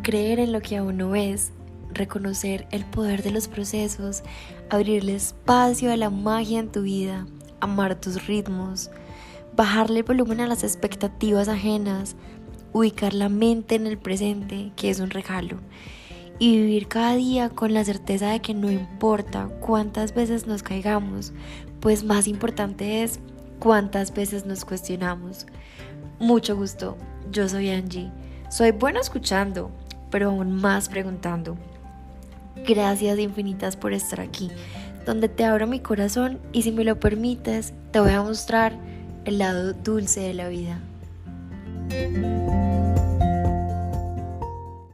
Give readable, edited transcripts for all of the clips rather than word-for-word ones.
creer en lo que aún no ves, reconocer el poder de los procesos, abrirle espacio a la magia en tu vida, amar tus ritmos, bajarle el volumen a las expectativas ajenas, ubicar la mente en el presente, que es un regalo, y vivir cada día con la certeza de que no importa cuántas veces nos caigamos, pues más importante es cuántas veces nos cuestionamos. Mucho gusto, yo soy Angie. Soy buena escuchando, pero aún más preguntando. Gracias infinitas por estar aquí, donde te abro mi corazón y si me lo permites, te voy a mostrar el lado dulce de la vida.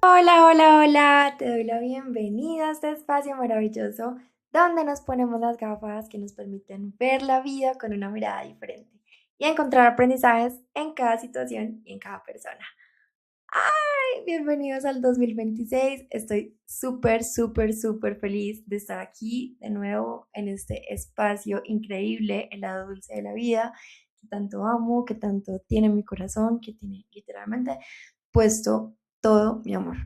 Hola, hola, hola, te doy la bienvenida a este espacio maravilloso donde nos ponemos las gafas que nos permiten ver la vida con una mirada diferente y encontrar aprendizajes en cada situación y en cada persona. Bienvenidos al 2026. Estoy súper feliz de estar aquí de nuevo en este espacio increíble, el lado dulce de la vida, que tanto amo, que tanto tiene mi corazón, que tiene literalmente puesto todo mi amor.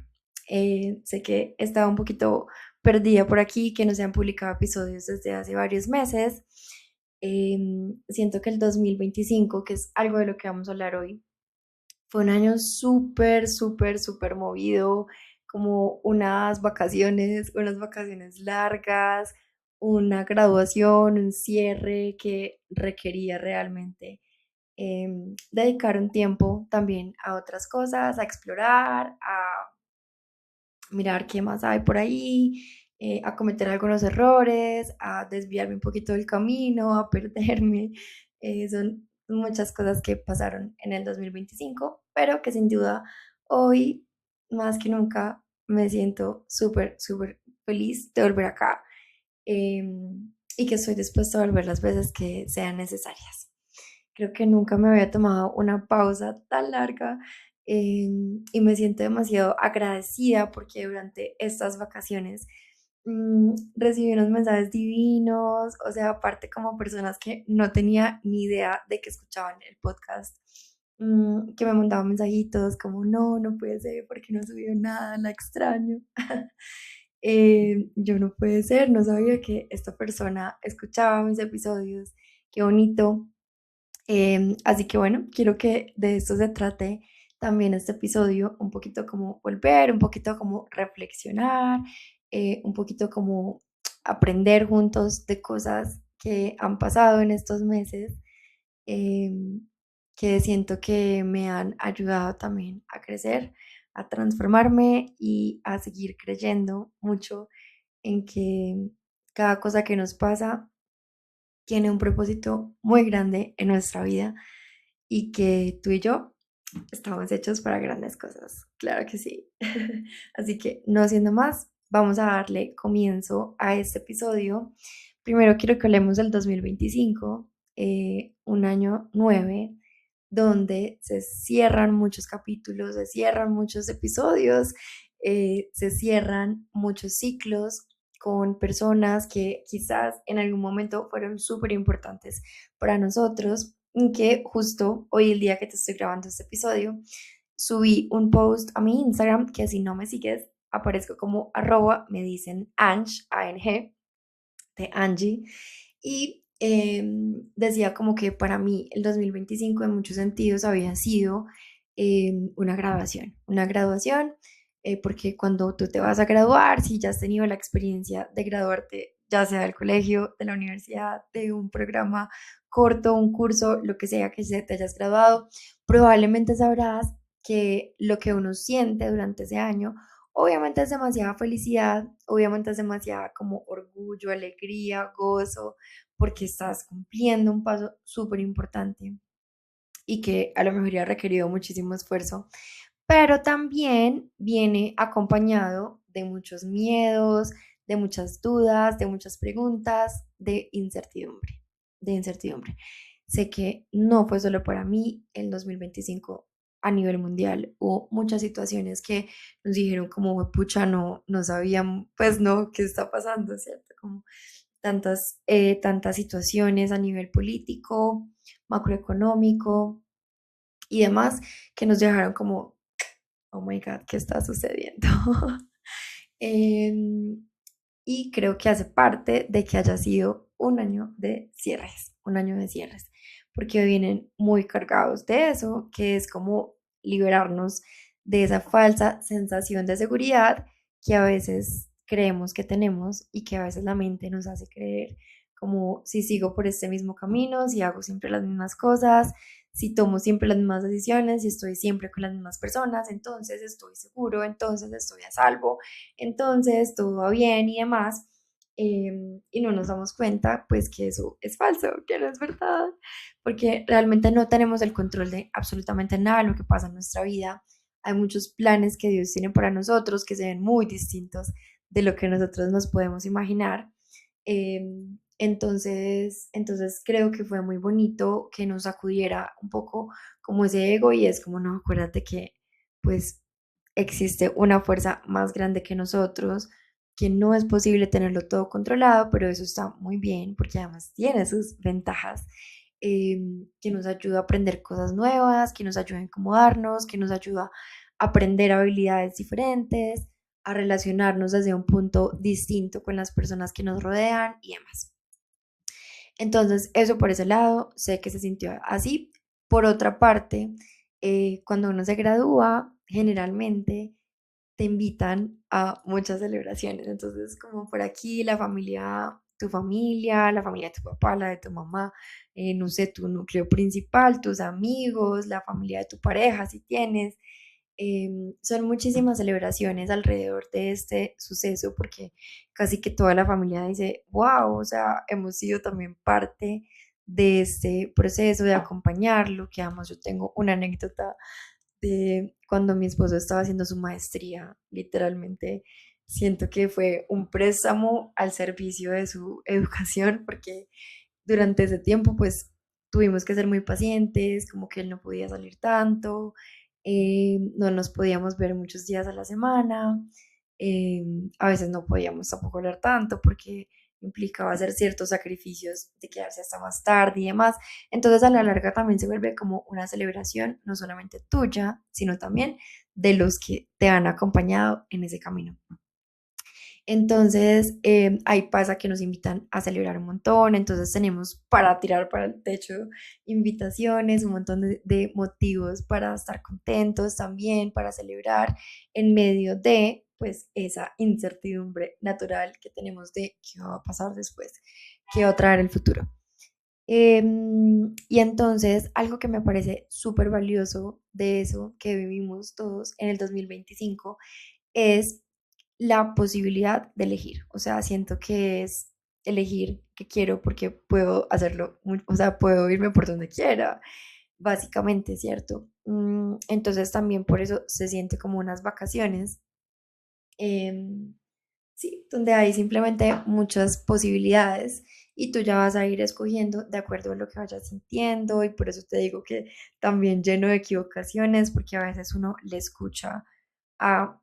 Sé que estaba un poquito perdida por aquí, que no se han publicado episodios desde hace varios meses. Siento que el 2025, que es algo de lo que vamos a hablar hoy, fue un año súper movido, como unas vacaciones largas, una graduación, un cierre que requería realmente dedicar un tiempo también a otras cosas, a explorar, a mirar qué más hay por ahí, a cometer algunos errores, a desviarme un poquito del camino, a perderme. Son muchas cosas que pasaron en el 2025, pero que sin duda hoy, más que nunca, me siento súper feliz de volver acá, y que estoy dispuesta a volver las veces que sean necesarias. Creo que nunca me había tomado una pausa tan larga, y me siento demasiado agradecida porque durante estas vacaciones recibí unos mensajes divinos, o sea, aparte como personas que no tenía ni idea de que escuchaban el podcast, que me mandaban mensajitos como, no puede ser, porque no subió nada, la extraño. Yo no puede ser, no sabía que esta persona escuchaba mis episodios, qué bonito. Así que bueno, quiero que de esto se trate también este episodio, un poquito como volver, un poquito como reflexionar, un poquito como aprender juntos de cosas que han pasado en estos meses, em, que siento que me han ayudado también a crecer, a transformarme y a seguir creyendo mucho en que cada cosa que nos pasa tiene un propósito muy grande en nuestra vida y que tú y yo estamos hechos para grandes cosas. Claro que sí. Así que no siendo más, vamos a darle comienzo a este episodio. Primero quiero que hablemos del 2025, un año 9, donde se cierran muchos capítulos, se cierran muchos episodios, se cierran muchos ciclos con personas que quizás en algún momento fueron súper importantes para nosotros, y que justo hoy, el día que te estoy grabando este episodio, subí un post a mi Instagram, que si no me sigues, aparezco como me dicen Ange, A-N-G, de Angie, y decía como que para mí el 2025 en muchos sentidos había sido una graduación, porque cuando tú te vas a graduar, si ya has tenido la experiencia de graduarte, ya sea del colegio, de la universidad, de un programa corto, un curso, lo que sea que se te hayas graduado, probablemente sabrás que lo que uno siente durante ese año obviamente es demasiada felicidad, obviamente es demasiada como orgullo, alegría, gozo, porque estás cumpliendo un paso súper importante y que a lo mejor ha requerido muchísimo esfuerzo, pero también viene acompañado de muchos miedos, de muchas dudas, de muchas preguntas, de incertidumbre. Sé que no fue solo para mí el 2025 a nivel mundial, hubo muchas situaciones que nos dijeron como, pucha, no sabían, pues no, qué está pasando, ¿cierto? Como tantas situaciones a nivel político, macroeconómico y demás que nos dejaron como oh my God, ¿qué está sucediendo? Em, y creo que hace parte de que haya sido un año de cierres, porque vienen muy cargados de eso, que es como liberarnos de esa falsa sensación de seguridad que a veces creemos que tenemos y que a veces la mente nos hace creer como si sigo por este mismo camino, si hago siempre las mismas cosas, si tomo siempre las mismas decisiones, si estoy siempre con las mismas personas, entonces estoy seguro, entonces estoy a salvo, entonces todo va bien y demás. Y no nos damos cuenta, pues, que eso es falso, que no es verdad, porque realmente no tenemos el control de absolutamente nada de lo que pasa en nuestra vida. Hay muchos planes que Dios tiene para nosotros que se ven muy distintos de lo que nosotros nos podemos imaginar. Entonces creo que fue muy bonito que nos sacudiera un poco como ese ego y es como, no, acuérdate que pues existe una fuerza más grande que nosotros, que no es posible tenerlo todo controlado, pero eso está muy bien porque además tiene sus ventajas, que nos ayuda a aprender cosas nuevas, que nos ayuda a incomodarnos, que nos ayuda a aprender habilidades diferentes, a relacionarnos desde un punto distinto con las personas que nos rodean y demás. Entonces, eso por ese lado, sé que se sintió así. Por otra parte, cuando uno se gradúa, generalmente te invitan a muchas celebraciones. Entonces, como por aquí, tu familia, la familia de tu papá, la de tu mamá, no sé, tu núcleo principal, tus amigos, la familia de tu pareja, si tienes. Son muchísimas celebraciones alrededor de este suceso porque casi que toda la familia dice, wow, o sea, hemos sido también parte de este proceso de acompañarlo, que además yo tengo una anécdota de cuando mi esposo estaba haciendo su maestría, literalmente siento que fue un préstamo al servicio de su educación, porque durante ese tiempo pues tuvimos que ser muy pacientes, como que él no podía salir tanto, no nos podíamos ver muchos días a la semana, eh, a veces no podíamos tampoco hablar tanto porque implicaba hacer ciertos sacrificios de quedarse hasta más tarde y demás. Entonces a la larga también se vuelve como una celebración, no solamente tuya, sino también de los que te han acompañado en ese camino. Entonces, ahí pasa que nos invitan a celebrar un montón, entonces tenemos para tirar para el techo invitaciones, un montón de motivos para estar contentos también, para celebrar en medio de, pues, esa incertidumbre natural que tenemos de qué va a pasar después, qué va a traer el futuro. Y entonces, algo que me parece súper valioso de eso que vivimos todos en el 2025 es la posibilidad de elegir. O sea, siento que es elegir qué quiero porque puedo hacerlo, o sea, puedo irme por donde quiera, básicamente, ¿cierto? Entonces también por eso se siente como unas vacaciones. em, Sí, donde hay simplemente muchas posibilidades y tú ya vas a ir escogiendo de acuerdo a lo que vayas sintiendo y por eso te digo que también lleno de equivocaciones porque a veces uno le escucha a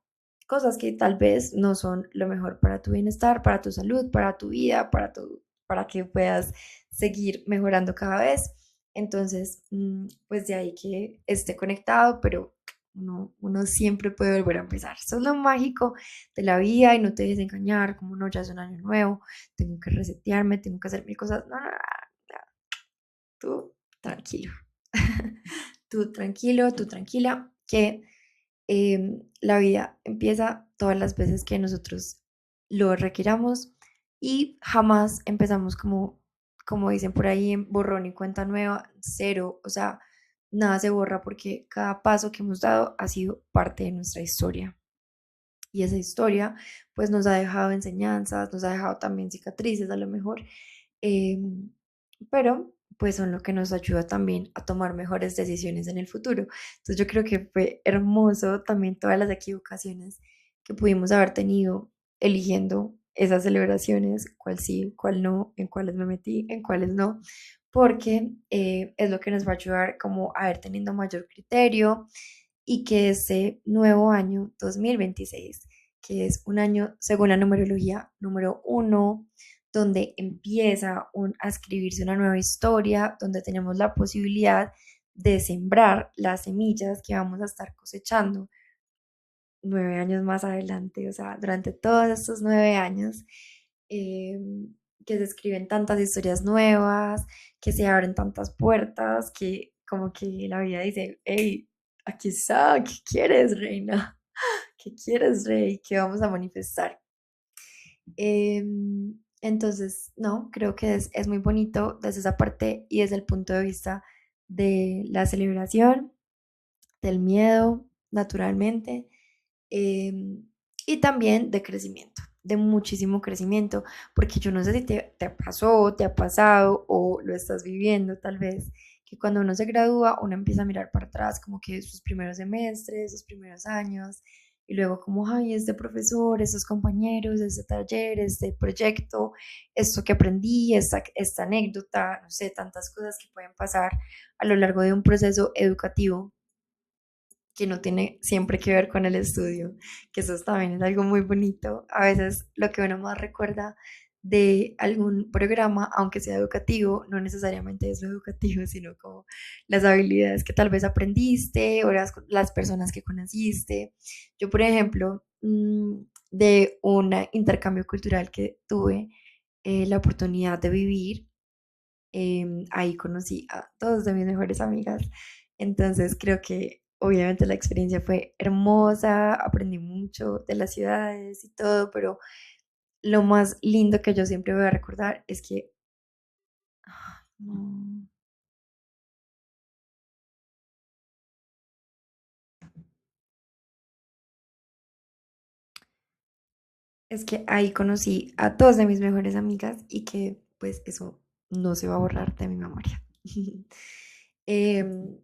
cosas que tal vez no son lo mejor para tu bienestar, para tu salud, para tu vida, para que puedas seguir mejorando cada vez. Entonces, pues de ahí que esté conectado, pero uno siempre puede volver a empezar. Eso es lo mágico de la vida y no te dejes engañar, como no, ya es un año nuevo, tengo que resetearme, tengo que hacer mil cosas. No, no, no, no, tú tranquilo, tú tranquilo, tú tranquila, que la vida empieza todas las veces que nosotros lo requiramos y jamás empezamos como dicen por ahí, en borrón y cuenta nueva, cero, o sea, nada se borra porque cada paso que hemos dado ha sido parte de nuestra historia. Y esa historia pues nos ha dejado enseñanzas, nos ha dejado también cicatrices a lo mejor, em, pero pues son lo que nos ayuda también a tomar mejores decisiones en el futuro. Entonces yo creo que fue hermoso también todas las equivocaciones que pudimos haber tenido eligiendo esas celebraciones, cuál sí, cuál no, en cuáles me metí, en cuáles no, porque es lo que nos va a ayudar como a ir teniendo mayor criterio y que este nuevo año 2026, que es un año, según la numerología, número uno, donde empieza a escribirse una nueva historia, donde tenemos la posibilidad de sembrar las semillas que vamos a estar cosechando 9 años más adelante, o sea, durante todos estos 9 años, que se escriben tantas historias nuevas, que se abren tantas puertas, que como que la vida dice, hey, aquí está, ¿qué quieres, reina? ¿Qué quieres, rey? ¿Qué vamos a manifestar? Entonces, no, creo que es muy bonito desde esa parte y desde el punto de vista de la celebración, del miedo, naturalmente, em, y también de crecimiento, de muchísimo crecimiento, porque yo no sé si te pasó, te ha pasado o lo estás viviendo tal vez, que cuando uno se gradúa, uno empieza a mirar para atrás como que sus primeros semestres, sus primeros años, y luego como, ay, este profesor, estos compañeros, este taller, este proyecto, esto que aprendí, esta anécdota, no sé, tantas cosas que pueden pasar a lo largo de un proceso educativo que no tiene siempre que ver con el estudio, que eso también es algo muy bonito. A veces lo que uno más recuerda de algún programa, aunque sea educativo, no necesariamente es lo educativo, sino como las habilidades que tal vez aprendiste o las personas que conociste. Yo, por ejemplo, de un intercambio cultural que tuve la oportunidad de vivir, ahí conocí a dos de mis mejores amigas. Entonces creo que obviamente la experiencia fue hermosa, aprendí mucho de las ciudades y todo, pero lo más lindo que yo siempre voy a recordar es que, no, es que ahí conocí a dos de mis mejores amigas y que pues eso no se va a borrar de mi memoria. Em,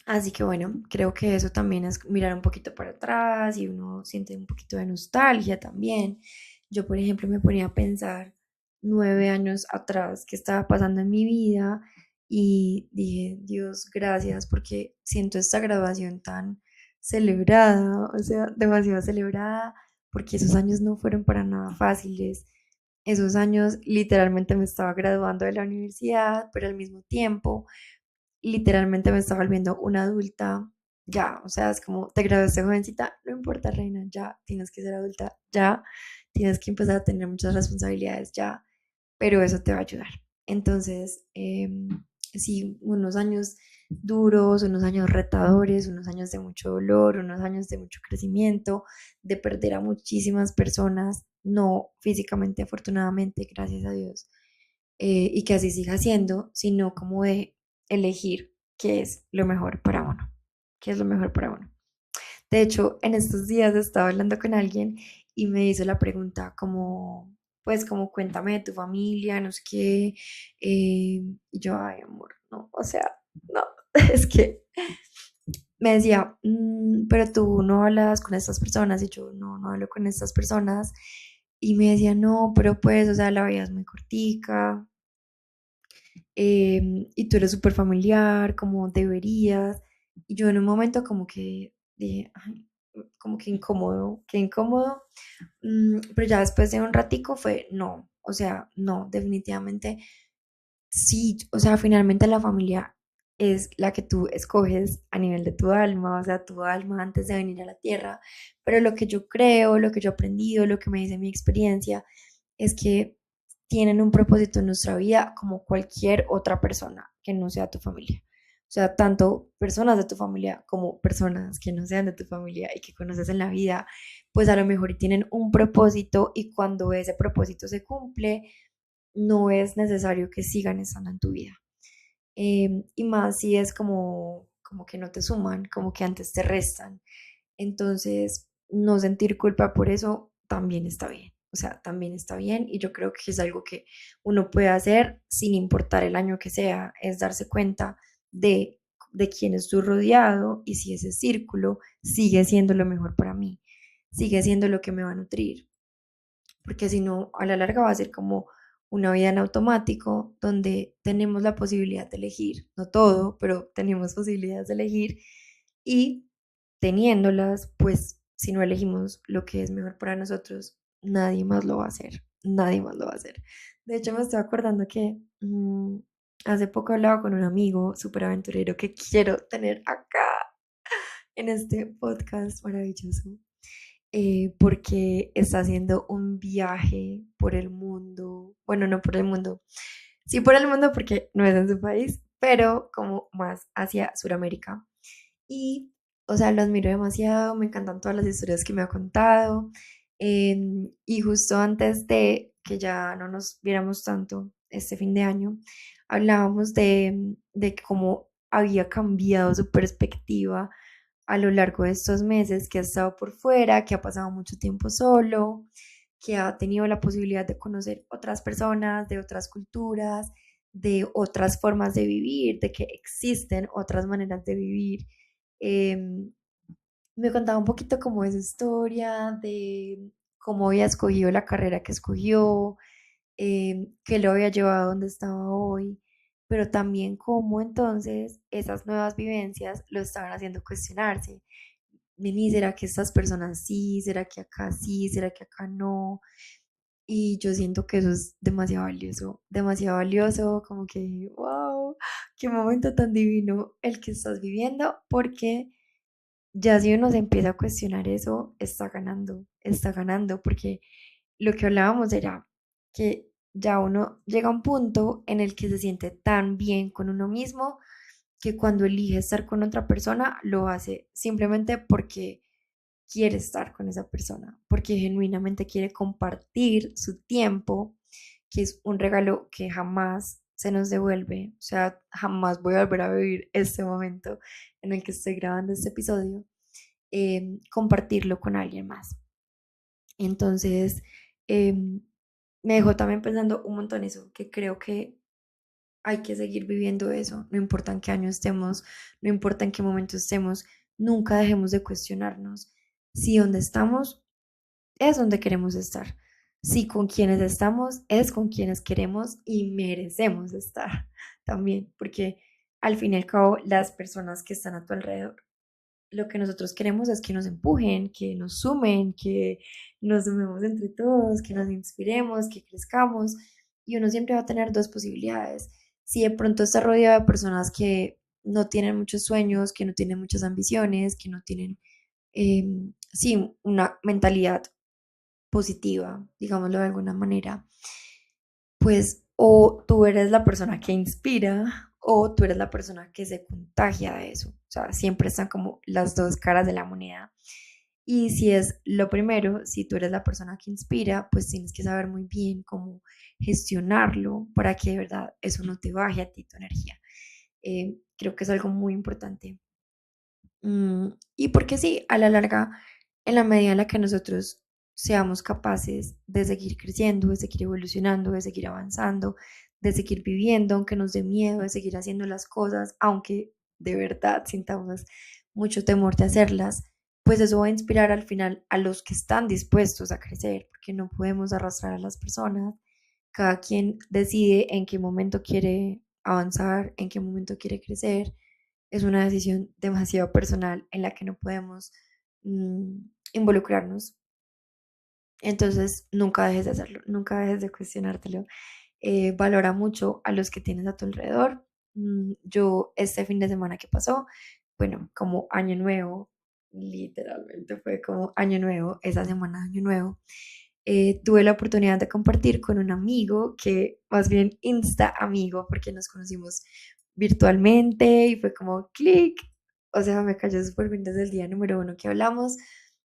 Así que bueno, creo que eso también es mirar un poquito para atrás y uno siente un poquito de nostalgia también. Yo, por ejemplo, me ponía a pensar 9 años atrás qué estaba pasando en mi vida y dije, Dios, gracias porque siento esta graduación tan celebrada, o sea, demasiado celebrada, porque esos años no fueron para nada fáciles. Esos años literalmente me estaba graduando de la universidad, pero al mismo tiempo literalmente me estaba volviendo una adulta ya, o sea, es como te graduaste jovencita, no importa, reina, ya tienes que ser adulta, ya tienes que empezar a tener muchas responsabilidades, ya, pero eso te va a ayudar. Entonces, sí, unos años duros, unos años retadores, unos años de mucho dolor, unos años de mucho crecimiento, de perder a muchísimas personas, no físicamente, afortunadamente, gracias a Dios, y que así siga siendo, sino como de elegir qué es lo mejor para uno, qué es lo mejor para uno. De hecho, en estos días estaba hablando con alguien y me hizo la pregunta como, pues como cuéntame de tu familia, no sé qué, y yo, ay, amor, no, o sea, no, es que me decía, pero tú no hablas con estas personas y yo no, no hablo con estas personas. Y me decía, no, pero pues, o sea, la vida es muy cortica, y tú eres súper familiar, como deberías. Y yo en un momento como que dije, "Ay, como que incómodo, qué incómodo". Pero ya después de un ratico fue, no, o sea, no, definitivamente sí, o sea, finalmente la familia es la que tú escoges a nivel de tu alma, o sea, tu alma antes de venir a la tierra. Pero lo que yo creo, lo que yo he aprendido, lo que me dice mi experiencia, es que tienen un propósito en nuestra vida como cualquier otra persona que no sea tu familia. O sea, tanto personas de tu familia como personas que no sean de tu familia y que conoces en la vida, pues a lo mejor tienen un propósito y cuando ese propósito se cumple, no es necesario que sigan estando en tu vida. Y más si es como que no te suman, como que antes te restan. Entonces, no sentir culpa por eso también está bien. O sea, también está bien y yo creo que es algo que uno puede hacer sin importar el año que sea, es darse cuenta de quién estoy rodeado y si ese círculo sigue siendo lo mejor para mí, sigue siendo lo que me va a nutrir, porque si no, a la larga va a ser como una vida en automático donde tenemos la posibilidad de elegir, no todo, pero tenemos posibilidades de elegir y teniéndolas, pues si no elegimos lo que es mejor para nosotros, nadie más lo va a hacer, nadie más lo va a hacer. De hecho, me estoy acordando que hace poco hablaba con un amigo súper aventurero que quiero tener acá en este podcast maravilloso. porque está haciendo un viaje por el mundo, bueno, no por el mundo, sí por el mundo porque no es en su país, pero como más hacia Sudamérica. Y, o sea, lo admiro demasiado, me encantan todas las historias que me ha contado. Y justo antes de que ya no nos viéramos tanto este fin de año, hablábamos de cómo había cambiado su perspectiva a lo largo de estos meses, que ha estado por fuera, que ha pasado mucho tiempo solo, que ha tenido la posibilidad de conocer otras personas, de otras culturas, de otras formas de vivir, de que existen otras maneras de vivir. Em, Me contaba un poquito como de su historia, de cómo había escogido la carrera que escogió, qué lo había llevado a donde estaba hoy, pero también cómo entonces esas nuevas vivencias lo estaban haciendo cuestionarse. Vení, ¿será que estas personas sí? ¿Será que acá sí? ¿Será que acá no? Y yo siento que eso es demasiado valioso, como que, wow, qué momento tan divino el que estás viviendo, porque ya si uno se empieza a cuestionar eso, está ganando, porque lo que hablábamos era que ya uno llega a un punto en el que se siente tan bien con uno mismo que cuando elige estar con otra persona, lo hace simplemente porque quiere estar con esa persona, porque genuinamente quiere compartir su tiempo, que es un regalo que jamás se nos devuelve. O sea, jamás voy a volver a vivir este momento en el que estoy grabando este episodio, compartirlo con alguien más. Entonces, me dejó también pensando un montón eso, que creo que hay que seguir viviendo eso, no importa en qué año estemos, no importa en qué momento estemos, nunca dejemos de cuestionarnos si donde estamos es donde queremos estar, si con quienes estamos es con quienes queremos y merecemos estar también, porque al fin y al cabo las personas que están a tu alrededor, lo que nosotros queremos es que nos empujen, que nos sumen, que nos sumemos entre todos, que nos inspiremos, que crezcamos. Y uno siempre va a tener dos posibilidades. Si de pronto está rodeado de personas que no tienen muchos sueños, que no tienen muchas ambiciones, que no tienen, sí, una mentalidad positiva, digámoslo de alguna manera, pues o tú eres la persona que inspira o tú eres la persona que se contagia de eso. O sea, siempre están como las dos caras de la moneda. Y si es lo primero, si tú eres la persona que inspira, pues tienes que saber muy bien cómo gestionarlo para que de verdad eso no te baje a ti tu energía. Creo que es algo muy importante. Y porque sí, a la larga, en la medida en la que nosotros seamos capaces de seguir creciendo, de seguir evolucionando, de seguir avanzando, de seguir viviendo, aunque nos dé miedo, de seguir haciendo las cosas, aunque de verdad sintamos mucho temor de hacerlas, pues eso va a inspirar al final a los que están dispuestos a crecer, porque no podemos arrastrar a las personas. Cada quien decide en qué momento quiere avanzar, en qué momento quiere crecer. Es una decisión demasiado personal en la que no podemos mm, involucrarnos. Entonces, nunca dejes de hacerlo, nunca dejes de cuestionártelo. Valora mucho a los que tienes a tu alrededor. Yo este fin de semana que pasó, bueno, como año nuevo, literalmente fue como año nuevo, esa semana de año nuevo, tuve la oportunidad de compartir con un amigo que más bien insta amigo porque nos conocimos virtualmente y fue como clic, o sea, me cayó súper bien desde el día número uno que hablamos,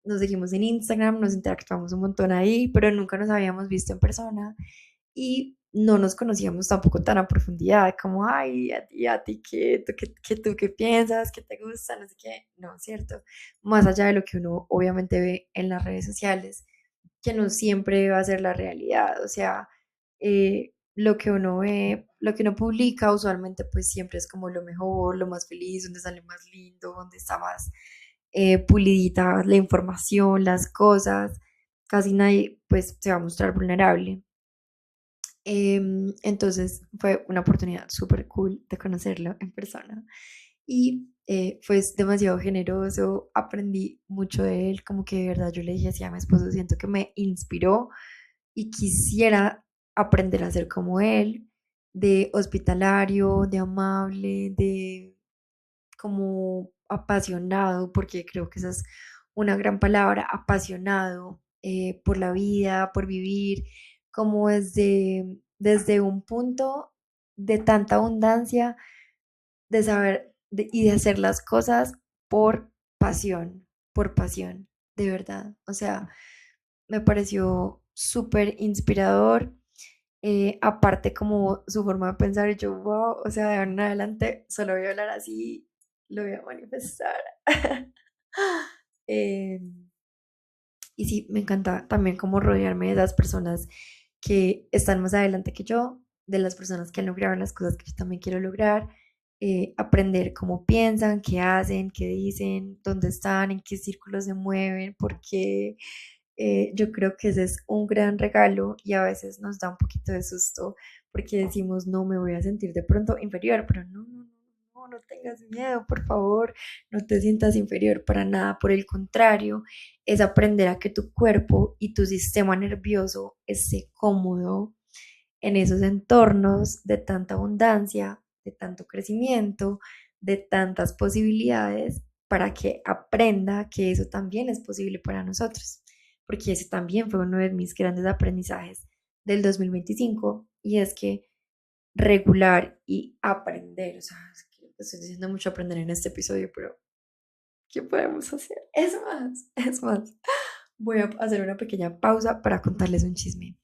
nos seguimos en Instagram, nos interactuamos un montón ahí, pero nunca nos habíamos visto en persona y no nos conocíamos tampoco tan a profundidad, como, ay, a ti ¿qué, tú qué piensas, qué te gusta, no sé qué, no, ¿cierto? Más allá de lo que uno obviamente ve en las redes sociales, que no siempre va a ser la realidad, o sea, lo que uno ve, lo que uno publica usualmente pues siempre es como lo mejor, lo más feliz, donde sale más lindo, donde está más pulidita la información, las cosas, casi nadie pues se va a mostrar vulnerable. Entonces fue una oportunidad súper cool de conocerlo en persona y fue demasiado generoso, aprendí mucho de él, como que de verdad yo le dije así a mi esposo, siento que me inspiró y quisiera aprender a ser como él, de hospitalario, de amable, de como apasionado, porque creo que esa es una gran palabra, apasionado por la vida, por vivir, como desde un punto de tanta abundancia, de saber y de hacer las cosas por pasión, de verdad. O sea, me pareció súper inspirador. Aparte como su forma de pensar, y yo, wow, o sea, de ahora en adelante solo voy a hablar así, lo voy a manifestar. Eh, y sí, me encanta también como rodearme de las personas que están más adelante que yo, de las personas que han logrado las cosas que yo también quiero lograr, aprender cómo piensan, qué hacen, qué dicen, dónde están, en qué círculos se mueven, porque yo creo que ese es un gran regalo y a veces nos da un poquito de susto porque decimos, no, me voy a sentir de pronto inferior, pero no, no, no, no, no tengas miedo, por favor, no te sientas inferior para nada, por el contrario, es aprender a que tu cuerpo y tu sistema nervioso esté cómodo en esos entornos de tanta abundancia, de tanto crecimiento, de tantas posibilidades, para que aprenda que eso también es posible para nosotros, porque ese también fue uno de mis grandes aprendizajes del 2025 y es que regular y aprender, o sea, es que estoy diciendo mucho aprender en este episodio, pero ¿qué podemos hacer? Es más, voy a hacer una pequeña pausa para contarles un chisme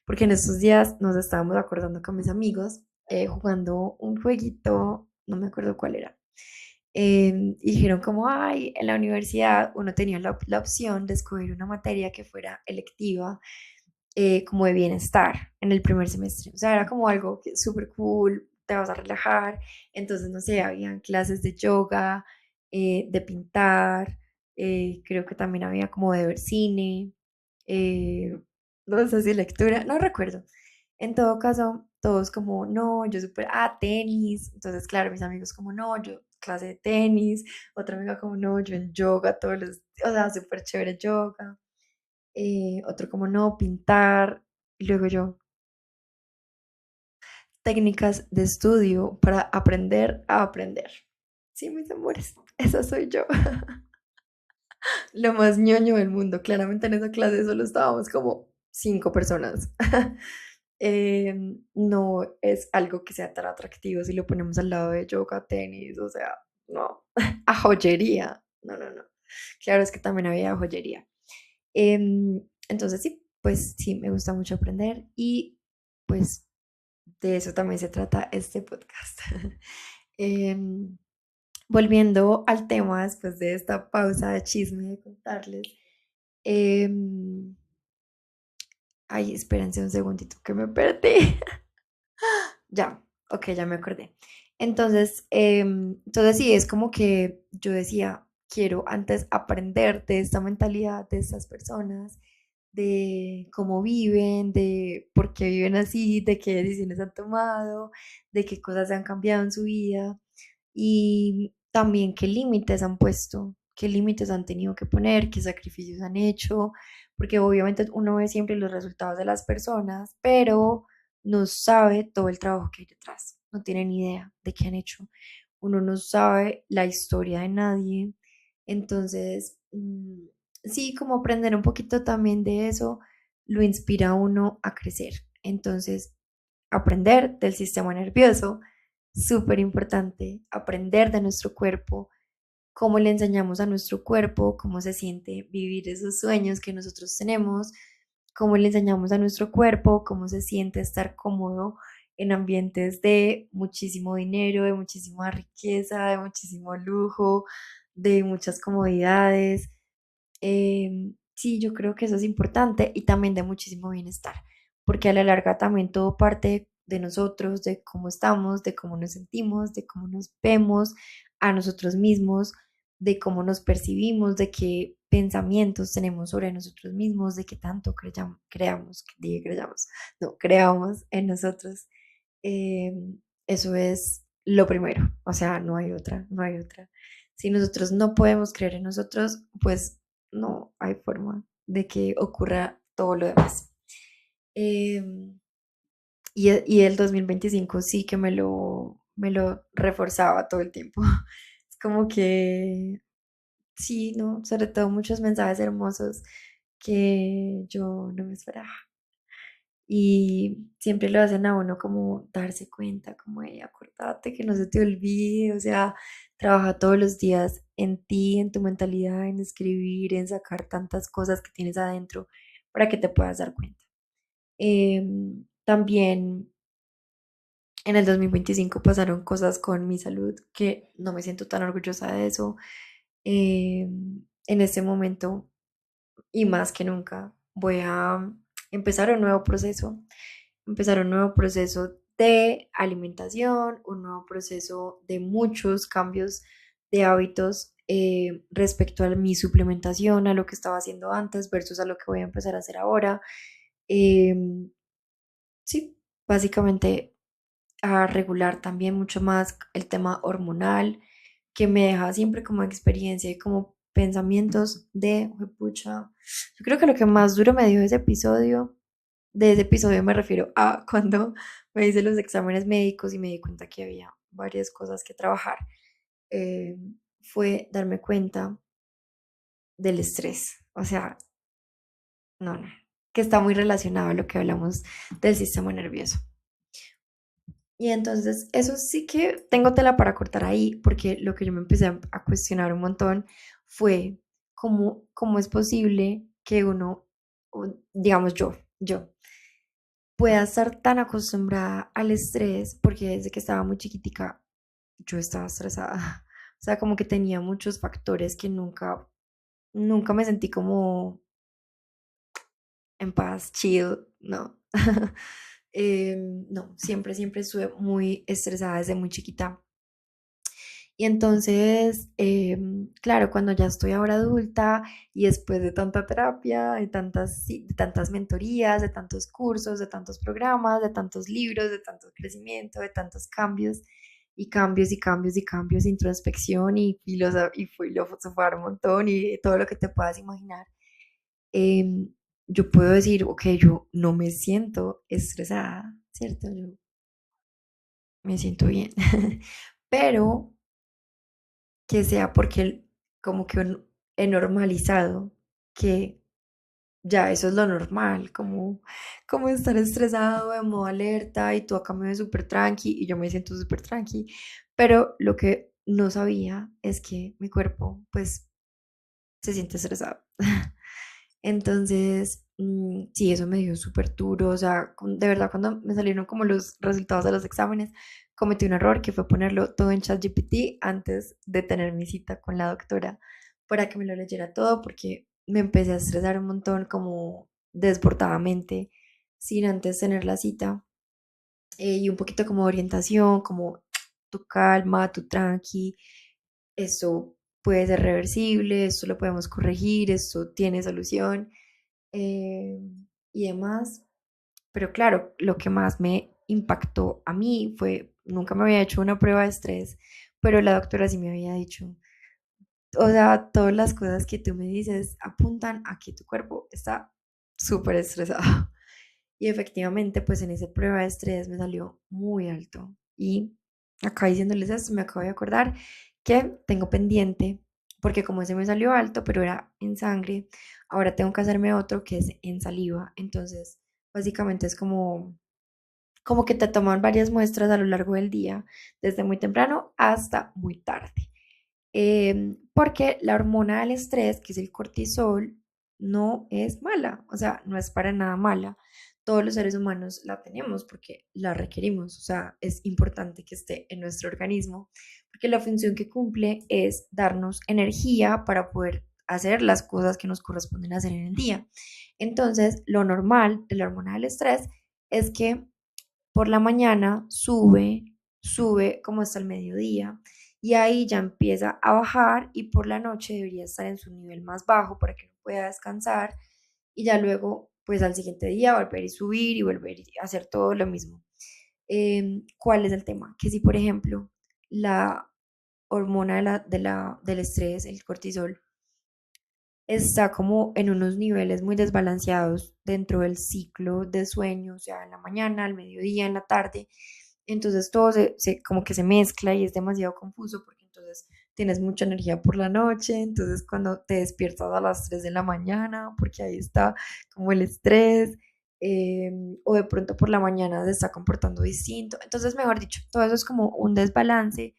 porque en estos días nos estábamos acordando con mis amigos jugando un jueguito, no me acuerdo cuál era. Y dijeron como, ay, en la universidad uno tenía la opción de escoger una materia que fuera electiva, como de bienestar en el primer semestre. O sea, era como algo súper cool, te vas a relajar. Entonces, no sé, habían clases de yoga, de pintar, creo que también había como de ver cine, eh, no sé si lectura, no recuerdo. En todo caso, todos como, no, yo súper, tenis. Entonces, claro, mis amigos como, no, yo clase de tenis. Otra amiga como, no, yo en yoga todos los, o sea, súper chévere yoga. Otro como, no, pintar. Y luego yo, técnicas de estudio para aprender a aprender. Sí, mis amores, esa soy yo. Lo más ñoño del mundo. Claramente en esa clase solo estábamos como 5 personas. No es algo que sea tan atractivo si lo ponemos al lado de yoga, tenis, o sea, no. A joyería. No, no, no. Claro, es que también había joyería. Entonces sí, pues sí, me gusta mucho aprender y pues de eso también se trata este podcast. Em, Volviendo al tema después de esta pausa de chisme de contarles. em, Ay, espérense un segundito que me perdí. Ya, ok, ya me acordé. Entonces sí, es como que yo decía, quiero antes aprender de esta mentalidad de estas personas, de cómo viven, de por qué viven así, de qué decisiones han tomado, de qué cosas han cambiado en su vida y también qué límites han puesto, qué límites han tenido que poner, qué sacrificios han hecho, porque obviamente uno ve siempre los resultados de las personas, pero no sabe todo el trabajo que hay detrás, no tiene ni idea de qué han hecho, uno no sabe la historia de nadie, entonces sí, como aprender un poquito también de eso, lo inspira a uno a crecer, entonces aprender del sistema nervioso, súper importante, aprender de nuestro cuerpo, cómo le enseñamos a nuestro cuerpo, cómo se siente vivir esos sueños que nosotros tenemos, cómo le enseñamos a nuestro cuerpo, cómo se siente estar cómodo en ambientes de muchísimo dinero, de muchísima riqueza, de muchísimo lujo, de muchas comodidades. Sí, yo creo que eso es importante y también de muchísimo bienestar, porque a la larga también todo parte de nosotros, de cómo estamos, de cómo nos sentimos, de cómo nos vemos a nosotros mismos, de cómo nos percibimos, de qué pensamientos tenemos sobre nosotros mismos, de qué tanto creamos, dije creamos, no, creamos en nosotros. Eh, Eso es lo primero, o sea, no hay otra, no hay otra. Si nosotros no podemos creer en nosotros, pues no hay forma de que ocurra todo lo demás. Em, y el 2025 sí que me lo reforzaba todo el tiempo. Es como que Sí, no, sobre todo muchos mensajes hermosos que yo no me esperaba. Y siempre lo hacen a uno como darse cuenta, como, acordate que no se te olvide, o sea, trabaja todos los días en ti, en tu mentalidad, en escribir, en sacar tantas cosas que tienes adentro para que te puedas dar cuenta. También en el 2025 pasaron cosas con mi salud que no me siento tan orgullosa de eso. En este momento y más que nunca voy a empezar un nuevo proceso de alimentación, un nuevo proceso de muchos cambios de hábitos respecto a mi suplementación, a lo que estaba haciendo antes versus a lo que voy a empezar a hacer ahora. Em, sí, básicamente a regular también mucho más el tema hormonal, que me deja siempre como experiencia y como pensamientos de, pucha, yo creo que lo que más duro me dio de ese episodio me refiero a cuando me hice los exámenes médicos y me di cuenta que había varias cosas que trabajar, eh, fue darme cuenta del estrés, o sea, no, que está muy relacionado a lo que hablamos del sistema nervioso. Y entonces, eso sí que tengo tela para cortar ahí, porque lo que yo me empecé a cuestionar un montón fue cómo es posible que uno, digamos yo, pueda estar tan acostumbrada al estrés, porque desde que estaba muy chiquitica yo estaba estresada. O sea, como que tenía muchos factores que nunca me sentí como en paz, chill, no. No, siempre estuve muy estresada desde muy chiquita. Y entonces, claro, cuando ya estoy ahora adulta y después de tanta terapia, sí, de tantas mentorías, de tantos cursos, de tantos programas, de tantos libros, de tanto crecimiento, de tantos cambios y cambios y cambios y cambios, introspección y filosofar un montón y todo lo que te puedas imaginar, em, yo puedo decir, ok, yo no me siento estresada, ¿cierto? Yo me siento bien, pero que sea porque como que he normalizado que ya eso es lo normal, como estar estresado, de modo alerta y tú acá me ves súper tranqui y yo me siento súper tranqui, pero lo que no sabía es que mi cuerpo pues se siente estresado. Entonces, sí, eso me dio súper duro, o sea, de verdad cuando me salieron como los resultados de los exámenes, cometí un error que fue ponerlo todo en ChatGPT antes de tener mi cita con la doctora para que me lo leyera todo porque me empecé a estresar un montón como desbordadamente sin antes tener la cita, y un poquito como de orientación, como tu calma, tu tranqui, esto puede ser reversible, esto lo podemos corregir, esto tiene solución, eh, y demás. Pero claro, lo que más me impactó a mí fue, nunca me había hecho una prueba de estrés, pero la doctora sí me había dicho, o sea, todas las cosas que tú me dices apuntan a que tu cuerpo está súper estresado. Y efectivamente, pues en esa prueba de estrés me salió muy alto. Y acá diciéndoles esto, me acabo de acordar que tengo pendiente, porque como ese me salió alto, pero era en sangre, ahora tengo que hacerme otro que es en saliva. Entonces, básicamente es como que te toman varias muestras a lo largo del día, desde muy temprano hasta muy tarde. Porque la hormona del estrés, que es el cortisol, no es mala, o sea, no es para nada mala. Todos los seres humanos la tenemos porque la requerimos, o sea, es importante que esté en nuestro organismo, porque la función que cumple es darnos energía para poder hacer las cosas que nos corresponden hacer en el día. Entonces, lo normal de la hormona del estrés es que por la mañana sube como hasta el mediodía y ahí ya empieza a bajar y por la noche debería estar en su nivel más bajo para que no pueda descansar y ya luego pues al siguiente día volver y subir y volver a hacer todo lo mismo. ¿Cuál es el tema? Que si por ejemplo la hormona del estrés, el cortisol, está como en unos niveles muy desbalanceados dentro del ciclo de sueño, o sea, en la mañana, al mediodía, en la tarde. Entonces todo como que se mezcla y es demasiado confuso porque entonces tienes mucha energía por la noche, entonces cuando te despiertas a las 3 de la mañana, porque ahí está como el estrés, o de pronto por la mañana se está comportando distinto. Entonces, mejor dicho, todo eso es como un desbalance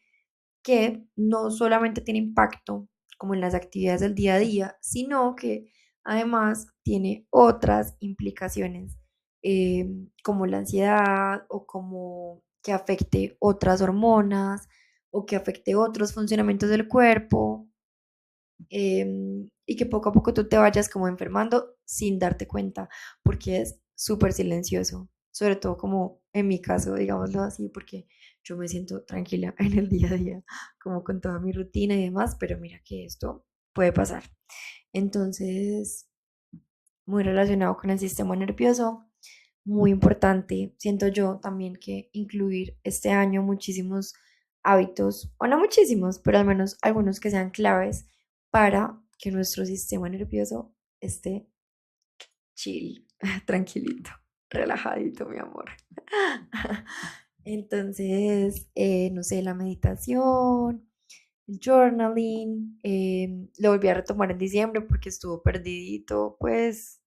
que no solamente tiene impacto como en las actividades del día a día, sino que además tiene otras implicaciones, como la ansiedad o como que afecte otras hormonas o que afecte otros funcionamientos del cuerpo, y que poco a poco tú te vayas como enfermando sin darte cuenta, porque es súper silencioso, sobre todo como en mi caso, digámoslo así, porque yo me siento tranquila en el día a día, como con toda mi rutina y demás, pero mira que esto puede pasar. Entonces, muy relacionado con el sistema nervioso, muy importante, siento yo también que incluir este año muchísimos hábitos, o no muchísimos, pero al menos algunos que sean claves para que nuestro sistema nervioso esté chill, tranquilito, relajadito, mi amor. Entonces, no sé, la meditación, el journaling, lo volví a retomar en diciembre porque estuvo perdidito, pues,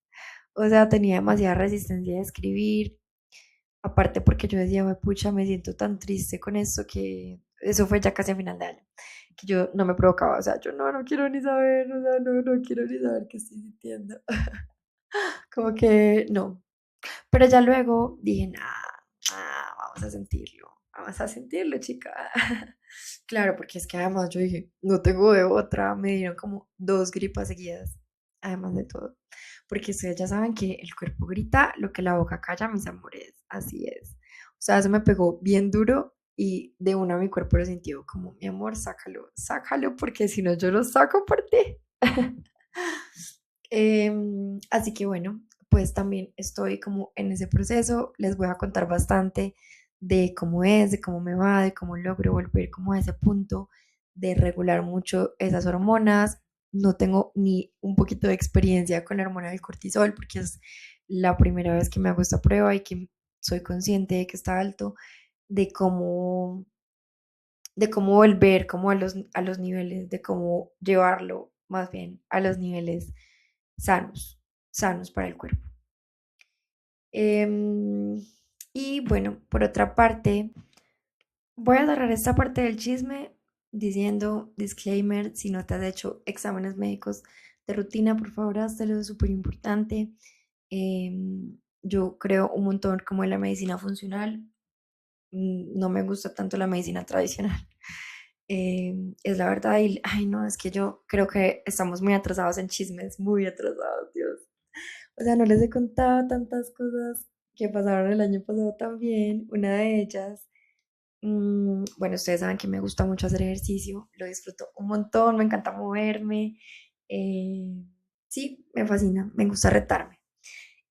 o sea, tenía demasiada resistencia a escribir. Aparte porque yo decía, "Güey, pucha, me siento tan triste con esto que eso fue ya casi a final de año, que yo no me provocaba, o sea, yo no, no quiero ni saber, o sea, no, no quiero ni saber qué estoy sintiendo. Como que no. Pero ya luego dije, nah, vamos a sentirlo, chica. Claro, porque es que además yo dije, no tengo de otra, me dieron como 2 gripas seguidas, además de todo. Porque ustedes ya saben que el cuerpo grita lo que la boca calla, mis amores, así es. O sea, eso me pegó bien duro y de una mi cuerpo lo sintió como, mi amor, sácalo, sácalo, porque si no yo lo saco por ti. Así que bueno, pues también estoy como en ese proceso. Les voy a contar bastante de cómo es, de cómo me va, de cómo logro volver como a ese punto de regular mucho esas hormonas. No tengo ni un poquito de experiencia con la hormona del cortisol porque es la primera vez que me hago esta prueba y que soy consciente de que está alto, de cómo volver como a los niveles, de cómo llevarlo más bien a los niveles sanos, sanos para el cuerpo. Em, y bueno, por otra parte, voy a cerrar esta parte del chisme diciendo, disclaimer, si no te has hecho exámenes médicos de rutina, por favor, hazlo, es súper importante. Yo creo un montón como en la medicina funcional, no me gusta tanto la medicina tradicional. Es la verdad, y ay, no, es que yo creo que estamos muy atrasados en chismes, muy atrasados, Dios. O sea, no les he contado tantas cosas que pasaron el año pasado también. Una de ellas, bueno, ustedes saben que me gusta mucho hacer ejercicio, lo disfruto un montón, me encanta moverme. eh, sí, me fascina, me gusta retarme.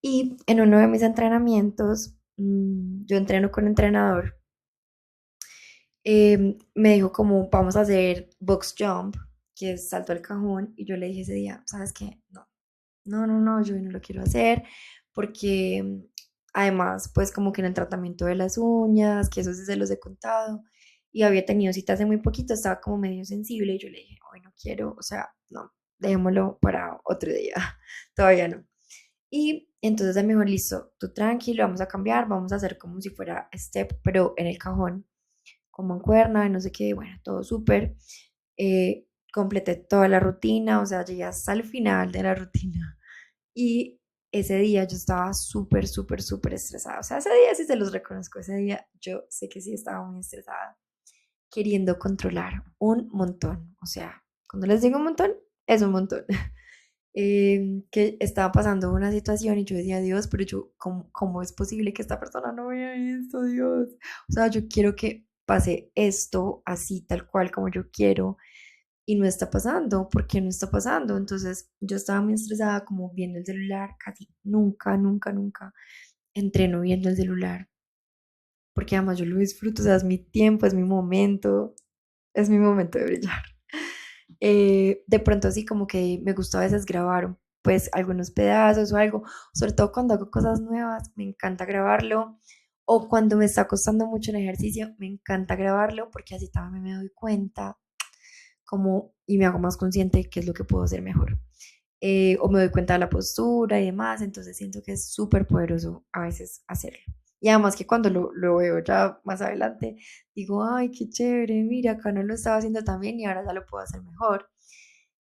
Y en uno de mis entrenamientos, yo entreno con un entrenador, me dijo como vamos a hacer box jump, que es salto al cajón, y yo le dije ese día, ¿sabes qué? No, no, no, no, yo no lo quiero hacer porque además, pues como que en el tratamiento de las uñas, que eso sí se los he contado, y había tenido cita hace muy poquito, estaba como medio sensible y yo le dije, hoy no quiero, o sea, no, dejémoslo para otro día, todavía no. Y entonces él me dijo, listo, tú tranquilo, vamos a cambiar, vamos a hacer como si fuera step, pero en el cajón, con mancuerna, y no sé qué, bueno, todo súper. Completé toda la rutina, o sea, llegué hasta el final de la rutina. Y ese día yo estaba súper, súper, súper estresada. O sea, ese día sí se los reconozco. Ese día yo sé que sí estaba muy estresada, queriendo controlar un montón. O sea, cuando les digo un montón, es un montón. Que estaba pasando una situación y yo decía, Dios, pero yo, ¿cómo es posible que esta persona no vea esto, Dios? O sea, yo quiero que pase esto así, tal cual como yo quiero y no está pasando. ¿Por qué no está pasando? Entonces yo estaba muy estresada como viendo el celular, casi nunca, nunca, nunca entreno viendo el celular, porque además yo lo disfruto, o sea, es mi tiempo, es mi momento de brillar. De pronto así como que me gusta a veces grabar pues algunos pedazos o algo, sobre todo cuando hago cosas nuevas, me encanta grabarlo, o cuando me está costando mucho el ejercicio, me encanta grabarlo porque así también me doy cuenta como, y me hago más consciente de qué es lo que puedo hacer mejor. O me doy cuenta de la postura y demás, entonces siento que es súper poderoso a veces hacerlo. Y además que cuando lo veo ya más adelante, digo, ay, qué chévere, mira, acá no lo estaba haciendo tan bien y ahora ya lo puedo hacer mejor.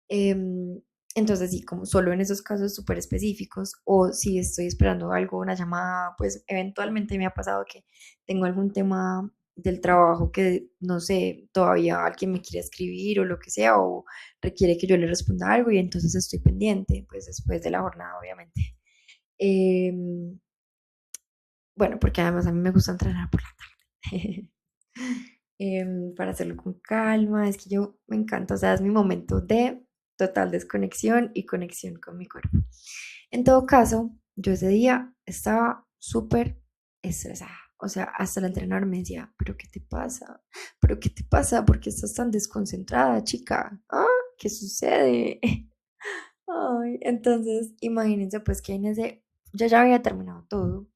Em, entonces, sí, como solo en esos casos súper específicos, o si estoy esperando algo, una llamada, pues eventualmente me ha pasado que tengo algún tema del trabajo que, no sé, todavía alguien me quiere escribir o lo que sea, o requiere que yo le responda algo y entonces estoy pendiente, pues después de la jornada, obviamente. Em, bueno, porque además a mí me gusta entrenar por la tarde. Para hacerlo con calma, es que yo me encanta, o sea, es mi momento de total desconexión y conexión con mi cuerpo. En todo caso, yo ese día estaba súper estresada, o sea, hasta el entrenador me decía, pero ¿qué te pasa? ¿Pero qué te pasa? ¿Por qué estás tan desconcentrada, chica? ¿Ah? ¿Qué sucede? Ay, entonces, imagínense pues que en ese, yo ya había terminado todo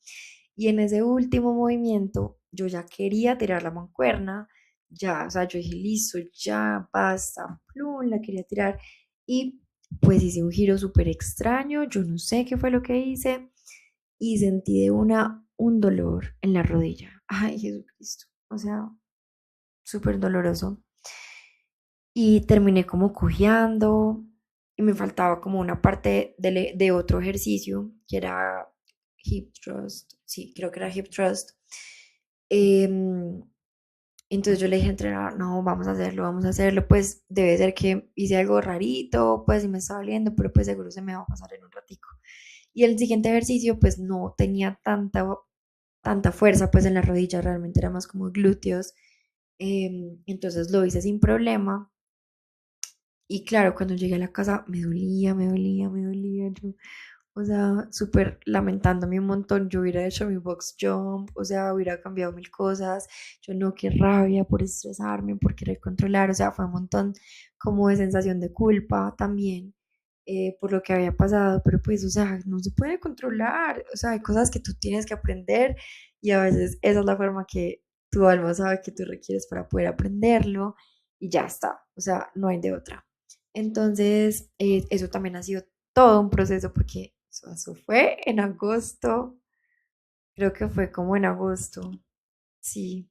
y en ese último movimiento yo ya quería tirar la mancuerna, ya, o sea, yo dije, listo, ya, basta, plum, la quería tirar y pues hice un giro súper extraño, yo no sé qué fue lo que hice y sentí de un dolor en la rodilla. Ay, Jesucristo, o sea, súper doloroso y terminé como cojeando y me faltaba como una parte de otro ejercicio que era hip thrust, sí, creo que era hip thrust. Em, entonces yo le dije al entrenador, no, vamos a hacerlo, pues debe ser que hice algo rarito, pues si me está doliendo, pero pues seguro se me va a pasar en un ratico. Y el siguiente ejercicio pues no tenía tanta fuerza pues en la rodilla, realmente era más como glúteos, entonces lo hice sin problema y claro, cuando llegué a la casa me dolía, me dolía, me dolía. Yo, o sea, súper lamentándome un montón. Yo hubiera hecho mi box jump, o sea, hubiera cambiado mil cosas. Yo no, qué rabia por estresarme, por querer controlar. O sea, fue un montón como de sensación de culpa también por lo que había pasado. Pero pues, o sea, no se puede controlar. O sea, hay cosas que tú tienes que aprender y a veces esa es la forma que tu alma sabe que tú requieres para poder aprenderlo y ya está. O sea, no hay de otra. Entonces, eso también ha sido todo un proceso porque eso fue en agosto, creo que fue como en agosto, sí,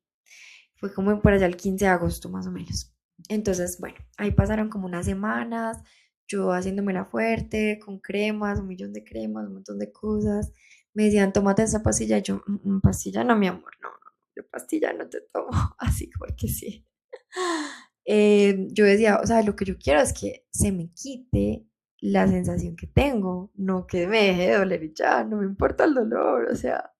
fue como por allá el 15 de agosto más o menos. Entonces, bueno, ahí pasaron como unas semanas, yo haciéndome la fuerte, con cremas, un millón de cremas, un montón de cosas. Me decían, tómate esa pastilla. Y yo, pastilla no, mi amor, no, no, yo pastilla no te tomo, así porque sí. Yo decía, o sea, lo que yo quiero es que se me quite la sensación que tengo, no que me deje de doler y ya, no me importa el dolor, o sea,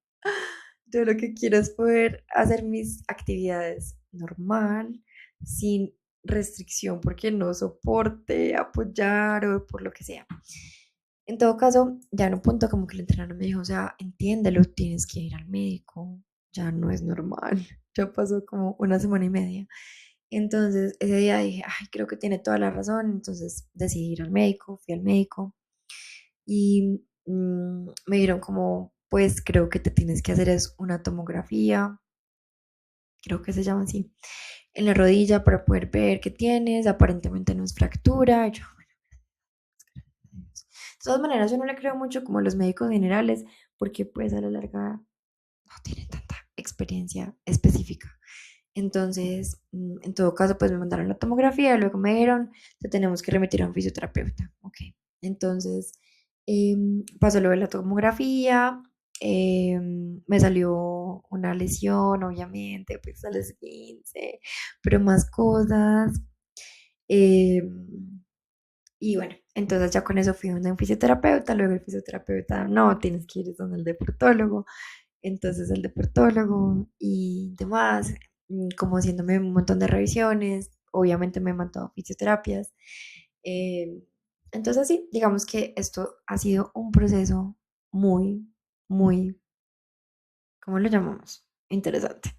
yo lo que quiero es poder hacer mis actividades normal, sin restricción, porque no soporte, apoyar o por lo que sea. En todo caso, ya en un punto como que el entrenador me dijo, o sea, entiéndelo, tienes que ir al médico, ya no es normal, ya pasó como una semana y media. Entonces, ese día dije, ay, creo que tiene toda la razón, entonces decidí ir al médico, fui al médico y me dijeron como, pues creo que te tienes que hacer es una tomografía, creo que se llama así, en la rodilla para poder ver qué tienes, aparentemente no es fractura. Y yo, de todas maneras, yo no le creo mucho como a los médicos generales, porque pues a la larga no tienen tanta experiencia específica. Entonces, en todo caso, pues me mandaron la tomografía, luego me dijeron, te tenemos que remitir a un fisioterapeuta. Ok, entonces pasó lo de la tomografía, me salió una lesión, obviamente, pues al esguince, pero más cosas. em, y bueno, entonces ya con eso fui donde un fisioterapeuta, luego el fisioterapeuta, no, tienes que ir donde el deportólogo, entonces el deportólogo y demás, como haciéndome un montón de revisiones, obviamente me mandó fisioterapias. eh, entonces sí, digamos que esto ha sido un proceso muy, muy, ¿cómo lo llamamos? Interesante,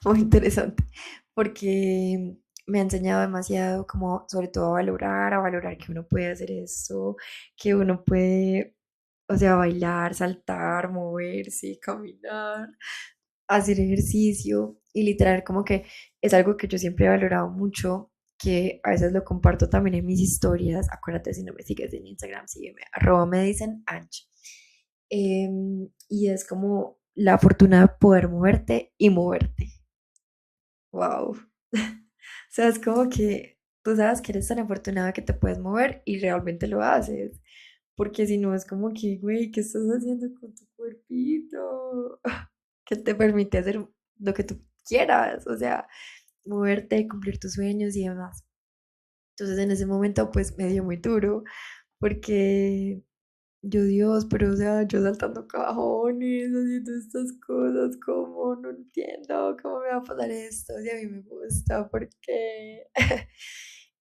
muy interesante, porque me ha enseñado demasiado como sobre todo a valorar que uno puede hacer esto, que uno puede, o sea, bailar, saltar, moverse, caminar, hacer ejercicio y literal como que es algo que yo siempre he valorado mucho, que a veces lo comparto también en mis historias. Acuérdate, si no me sigues en Instagram, sígueme, arroba me dicen Anch. Y es como la fortuna de poder moverte y moverte. Wow. O sea, es como que tú sabes que eres tan afortunada que te puedes mover y realmente lo haces. Porque si no, es como que, güey, ¿qué estás haciendo con tu cuerpito? Que te permite hacer lo que tú quieras, o sea, moverte, cumplir tus sueños y demás. Entonces en ese momento pues me dio muy duro porque yo, Dios, pero o sea, yo saltando cajones, haciendo estas cosas, como no entiendo cómo me va a pasar esto, si a mí me gusta, ¿por qué?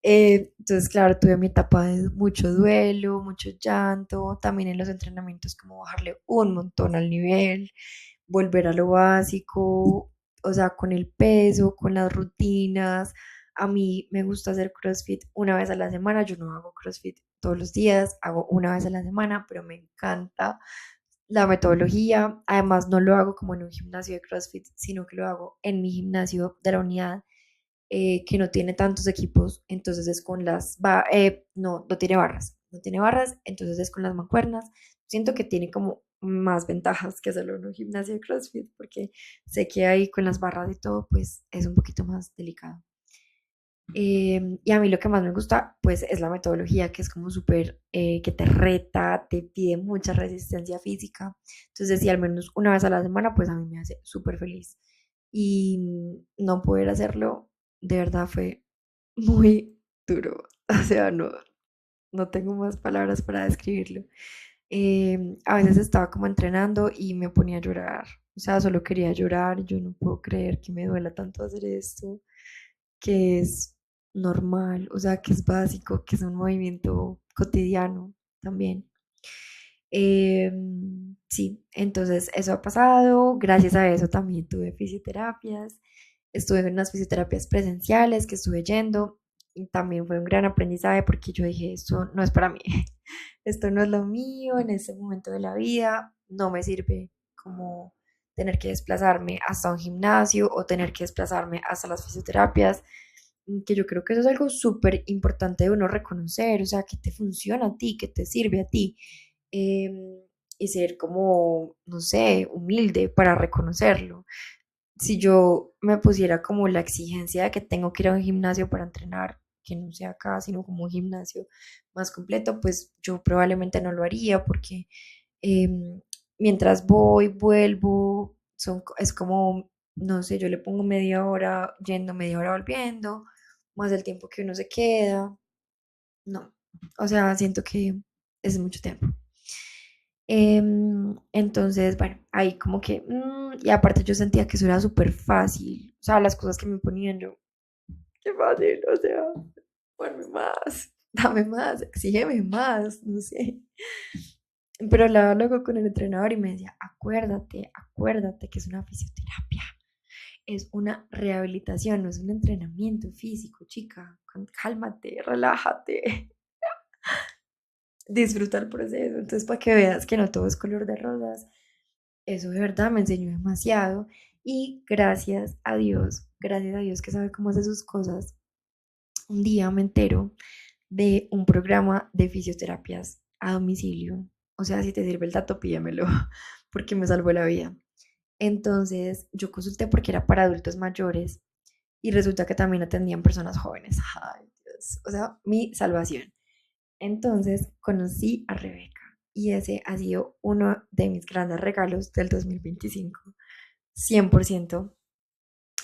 Entonces, claro, tuve mi etapa de mucho duelo, mucho llanto, también en los entrenamientos, como bajarle un montón al nivel, volver a lo básico, o sea, con el peso, con las rutinas. A mí me gusta hacer CrossFit una vez a la semana, yo no hago CrossFit todos los días, hago una vez a la semana, pero me encanta la metodología. Además, no lo hago como en un gimnasio de CrossFit, sino que lo hago en mi gimnasio de la unidad, que no tiene tantos equipos, entonces es con no tiene barras, no tiene barras, entonces es con las mancuernas. Siento que tiene como más ventajas que hacerlo en un gimnasio de CrossFit, porque sé que ahí con las barras y todo, pues es un poquito más delicado. Y a mí lo que más me gusta, pues, es la metodología, que es como súper, que te reta, te pide mucha resistencia física. Entonces, si al menos una vez a la semana, pues a mí me hace súper feliz. Y no poder hacerlo, de verdad fue muy duro. O sea, no tengo más palabras para describirlo. A veces estaba como entrenando y me ponía a llorar. O sea, solo quería llorar. Yo no puedo creer que me duela tanto hacer esto, que es normal, o sea, que es básico, que es un movimiento cotidiano también. Sí, entonces eso ha pasado. Gracias a eso también tuve fisioterapias. Estuve en unas fisioterapias presenciales que estuve yendo y también fue un gran aprendizaje porque yo dije, esto no es para mí, esto no es lo mío en este momento de la vida, no me sirve como tener que desplazarme hasta un gimnasio o tener que desplazarme hasta las fisioterapias, que yo creo que eso es algo súper importante de uno reconocer, o sea, que te funciona a ti, que te sirve a ti, em, y ser como, no sé, humilde para reconocerlo. Si yo me pusiera como la exigencia de que tengo que ir a un gimnasio para entrenar, que no sea acá, sino como un gimnasio más completo, pues yo probablemente no lo haría porque em, mientras voy, vuelvo, es como, no sé, yo le pongo media hora yendo, media hora volviendo, más el tiempo que uno se queda. No, o sea, siento que es mucho tiempo. Entonces, bueno, ahí como que, y aparte yo sentía que eso era súper fácil, o sea, las cosas que me ponían yo, qué fácil, o sea, ponme más, dame más, exígeme más, no sé. Pero hablaba luego con el entrenador y me decía, acuérdate que es una fisioterapia, es una rehabilitación, no es un entrenamiento físico, chica, cálmate, relájate, disfruta el proceso. Entonces, para que veas que no todo es color de rosas, eso de verdad me enseñó demasiado y gracias a Dios que sabe cómo hace sus cosas, un día me entero de un programa de fisioterapias a domicilio. O sea, si te sirve el dato, pídemelo, porque me salvó la vida. Entonces, yo consulté porque era para adultos mayores y resulta que también atendían personas jóvenes. Ay, Dios. O sea, mi salvación. Entonces, conocí a Rebeca y ese ha sido uno de mis grandes regalos del 2025. 100%.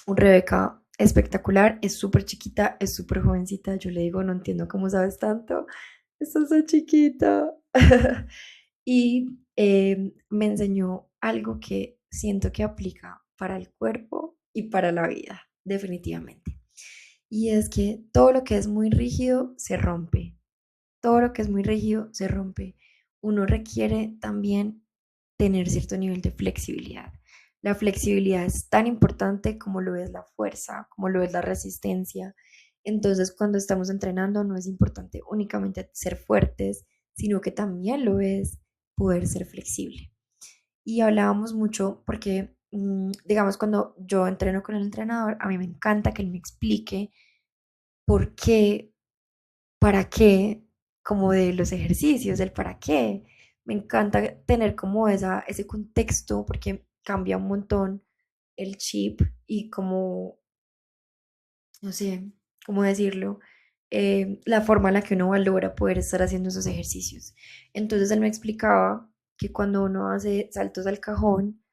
Un Rebeca espectacular, es súper chiquita, es súper jovencita. Yo le digo, no entiendo cómo sabes tanto, estás tan chiquita. Y me enseñó algo que siento que aplica para el cuerpo y para la vida, definitivamente. Y es que todo lo que es muy rígido se rompe. Todo lo que es muy rígido se rompe. Uno requiere también tener cierto nivel de flexibilidad. La flexibilidad es tan importante como lo es la fuerza, como lo es la resistencia. Entonces, cuando estamos entrenando, no es importante únicamente ser fuertes, sino que también lo es poder ser flexible. Y hablábamos mucho porque, digamos, cuando yo entreno con el entrenador, a mí me encanta que él me explique por qué, para qué, como de los ejercicios, del para qué. Me encanta tener como ese contexto porque cambia un montón el chip y como, no sé, cómo decirlo, la forma en la que uno valora poder estar haciendo esos ejercicios. Entonces él me explicaba que cuando uno hace saltos al cajón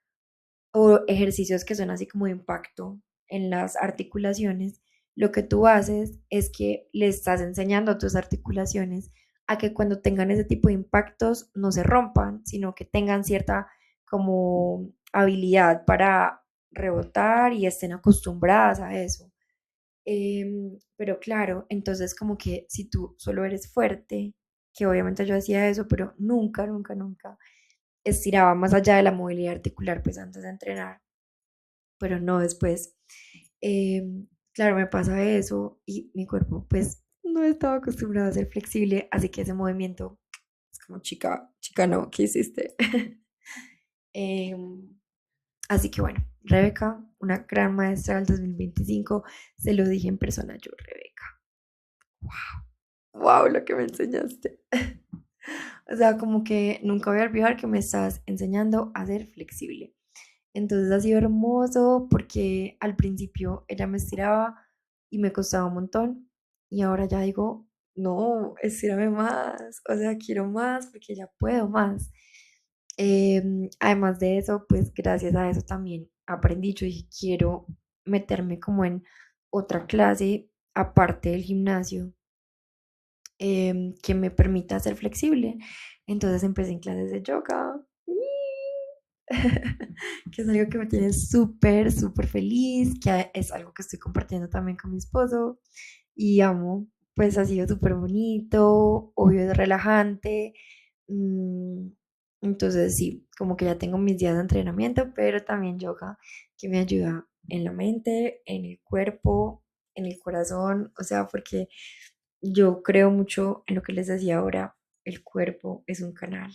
o ejercicios que son así como de impacto en las articulaciones, lo que tú haces es que le estás enseñando a tus articulaciones a que cuando tengan ese tipo de impactos no se rompan, sino que tengan cierta como habilidad para rebotar y estén acostumbradas a eso. Pero claro, entonces como que si tú solo eres fuerte, que obviamente yo hacía eso, pero nunca, nunca, nunca estiraba más allá de la movilidad articular, pues antes de entrenar, pero no después. Claro, me pasa eso y mi cuerpo pues no estaba acostumbrado a ser flexible, así que ese movimiento es como chica, chica, no, ¿qué hiciste? Em, Así que bueno, Rebeca, una gran maestra del 2025, se lo dije en persona yo, Rebeca. Wow, lo que me enseñaste. O sea, como que nunca voy a olvidar que me estás enseñando a ser flexible. Entonces ha sido hermoso porque al principio ella me estiraba y me costaba un montón. Y ahora ya digo, no, estírame más. O sea, quiero más porque ya puedo más. Además de eso, pues gracias a eso también aprendí. Yo dije, quiero meterme como en otra clase aparte del gimnasio que me permita ser flexible. Entonces empecé en clases de yoga, que es algo que me tiene súper, súper feliz, que es algo que estoy compartiendo también con mi esposo y amo. Pues ha sido súper bonito, obvio es relajante. mm, entonces sí, como que ya tengo mis días de entrenamiento, pero también yoga que me ayuda en la mente, en el cuerpo, en el corazón, o sea, porque yo creo mucho en lo que les decía ahora, el cuerpo es un canal,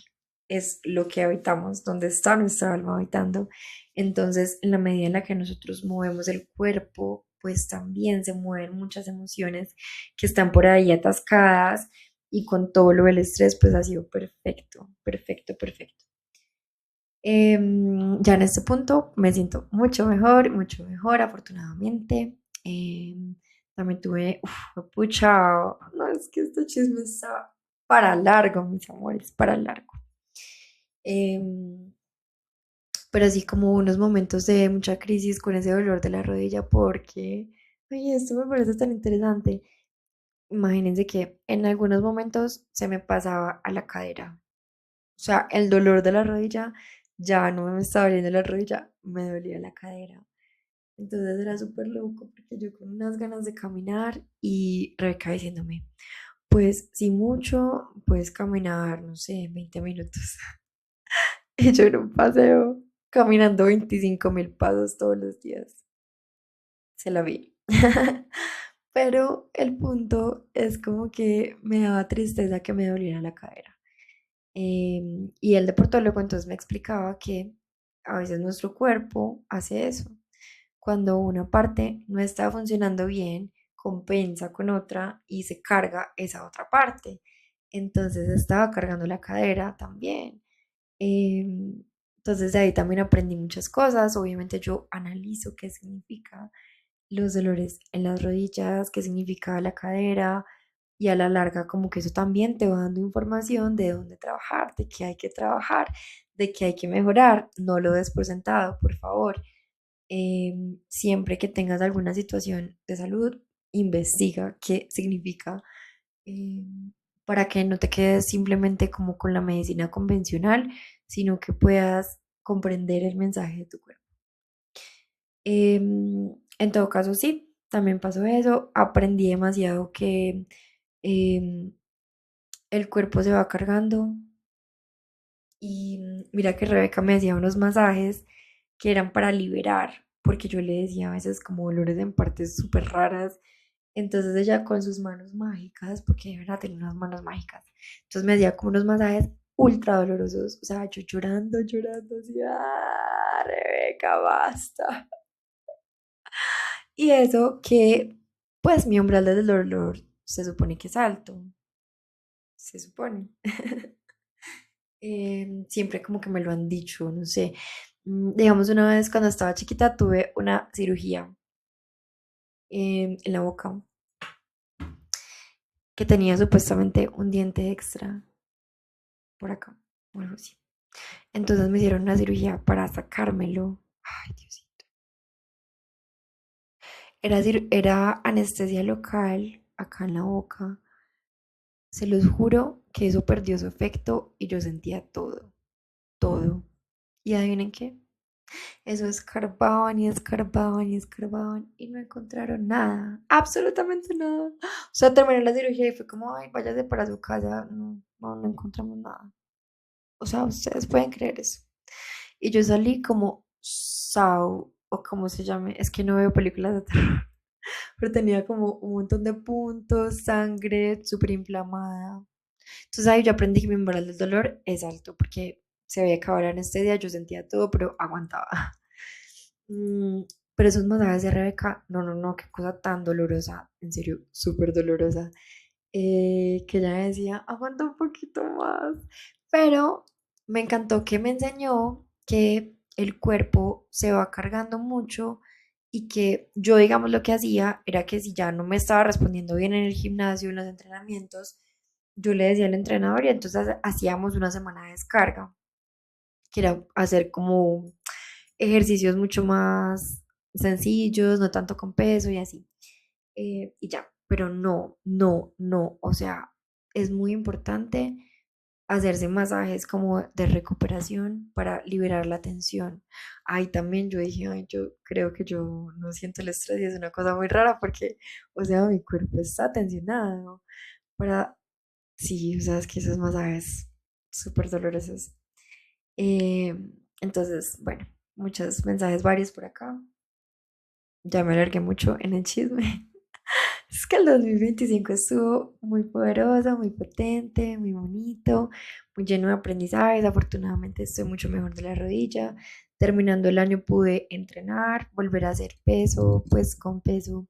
es lo que habitamos, donde está nuestra alma habitando. Entonces, en la medida en la que nosotros movemos el cuerpo, pues también se mueven muchas emociones que están por ahí atascadas y con todo lo del estrés, pues ha sido perfecto, perfecto, perfecto. Ya en este punto me siento mucho mejor, afortunadamente. También tuve, pucha, no, es que este chisme está para largo, mis amores, para largo. Em, pero sí como unos momentos de mucha crisis con ese dolor de la rodilla porque, ay, esto me parece tan interesante. Imagínense que en algunos momentos se me pasaba a la cadera. O sea, el dolor de la rodilla ya no me estaba doliendo la rodilla, me dolía la cadera. Entonces era súper loco porque yo con unas ganas de caminar y Rebeca diciéndome, pues si mucho, puedes caminar, no sé, 20 minutos. Y yo en un paseo caminando 25.000 pasos todos los días. Se la vi. Pero el punto es como que me daba tristeza que me doliera la cadera. Y el deportólogo entonces me explicaba que a veces nuestro cuerpo hace eso. Cuando una parte no está funcionando bien, compensa con otra y se carga esa otra parte. Entonces estaba cargando la cadera también. Entonces de ahí también aprendí muchas cosas. Obviamente yo analizo qué significa los dolores en las rodillas, qué significa la cadera, y a la larga como que eso también te va dando información de dónde trabajar, de qué hay que trabajar, de qué hay que mejorar. No lo des por sentado, por favor. Siempre que tengas alguna situación de salud, investiga qué significa para que no te quedes simplemente como con la medicina convencional, sino que puedas comprender el mensaje de tu cuerpo. En todo caso, sí, también pasó eso. Aprendí demasiado que em, el cuerpo se va cargando y mira que Rebeca me hacía unos masajes que eran para liberar, porque yo le decía a veces como dolores en partes súper raras. Entonces ella con sus manos mágicas, porque de verdad tenía unas manos mágicas, entonces me hacía como unos masajes ultra dolorosos, o sea, yo llorando, llorando, así, ah, Rebeca, basta. Y eso que Pues mi umbral del dolor se supone que es alto, se supone. Siempre como que me lo han dicho, no sé. Digamos, una vez cuando estaba chiquita tuve una cirugía en la boca que tenía supuestamente un diente extra por acá, o algo así. Entonces me hicieron una cirugía para sacármelo. Ay, Diosito. Era anestesia local acá en la boca. Se los juro que eso perdió su efecto y yo sentía todo, todo. ¿Y adivinen qué? Eso escarbaban y escarbaban y escarbaban y no encontraron nada, absolutamente nada. O sea, terminé la cirugía y fue como, ay, váyase para su casa, no encontramos nada. O sea, ustedes pueden creer eso. Y yo salí como Saw, o como se llame, es que no veo películas de terror, pero tenía como un montón de puntos, sangre súper inflamada. Entonces ahí yo aprendí que mi umbral del dolor es alto porque se había acabado la anestesia, yo sentía todo, pero aguantaba. Mm, pero esos masajes de Rebeca, no, qué cosa tan dolorosa, en serio, súper dolorosa, que ella me decía, aguanta un poquito más, pero me encantó que me enseñó que el cuerpo se va cargando mucho y que yo, digamos, lo que hacía era que si ya no me estaba respondiendo bien en el gimnasio, en los entrenamientos, yo le decía al entrenador y entonces hacíamos una semana de descarga, que era hacer como ejercicios mucho más sencillos, no tanto con peso y así. Y ya, pero no, o sea, es muy importante hacerse masajes como de recuperación para liberar la tensión. Ay, también yo dije, ay, yo creo que yo no siento el estrés y es una cosa muy rara porque, o sea, mi cuerpo está tensionado. Para, sí, o sea, es que esos masajes súper dolorosos. Eh, entonces, bueno, muchos mensajes varios por acá. Ya me alargué mucho en el chisme. Es que el 2025 estuvo muy poderoso, muy potente, muy bonito, muy lleno de aprendizajes. Afortunadamente estoy mucho mejor de la rodilla. Terminando el año pude entrenar, volver a hacer peso, pues con peso,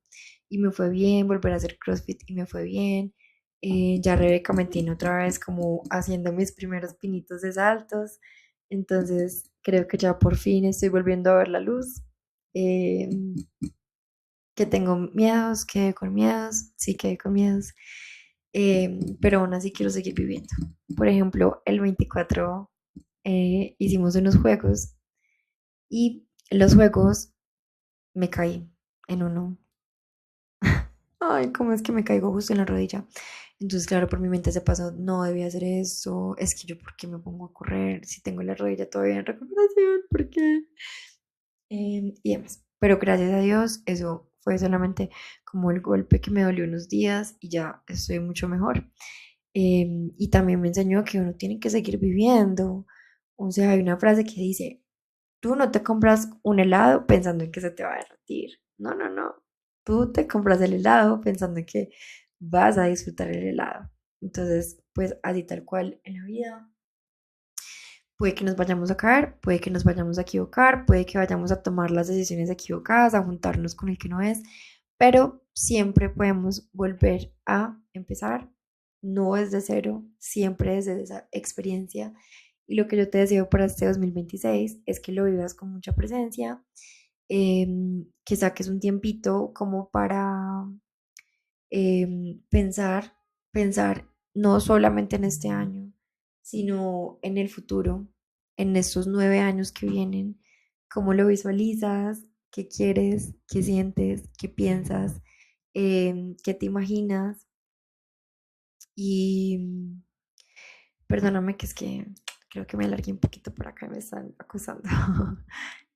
y me fue bien, volver a hacer CrossFit y me fue bien. Ya Rebeca me tiene otra vez como haciendo mis primeros pinitos de saltos. Entonces creo que ya por fin estoy volviendo a ver la luz. Eh, que tengo miedos, quedé con miedos, sí quedé con miedos, pero aún así quiero seguir viviendo. Por ejemplo, el 24 hicimos unos juegos y los juegos me caí en uno. Ay, ¿cómo es que me caigo justo en la rodilla? Entonces, claro, por mi mente se pasó, no debía hacer eso, es que yo, ¿por qué me pongo a correr si tengo la rodilla todavía en recuperación? ¿Por qué? Y demás. Pero gracias a Dios, eso fue solamente como el golpe que me dolió unos días y ya estoy mucho mejor. Y también me enseñó que uno tiene que seguir viviendo. O sea, hay una frase que dice, tú no te compras un helado pensando en que se te va a derretir. No. Tú te compras el helado pensando en que vas a disfrutar el helado. Entonces, pues así tal cual en la vida. Puede que nos vayamos a caer, puede que nos vayamos a equivocar, puede que vayamos a tomar las decisiones equivocadas, a juntarnos con el que no es, pero siempre podemos volver a empezar, no desde cero, siempre desde esa experiencia. Y lo que yo te deseo para este 2026 es que lo vivas con mucha presencia, que saques un tiempito como para pensar, pensar no solamente en este año, sino en el futuro, en estos 9 años que vienen, cómo lo visualizas, qué quieres, qué sientes, qué piensas, qué te imaginas. Y perdóname que es que creo que me alargué un poquito por acá y me están acosando.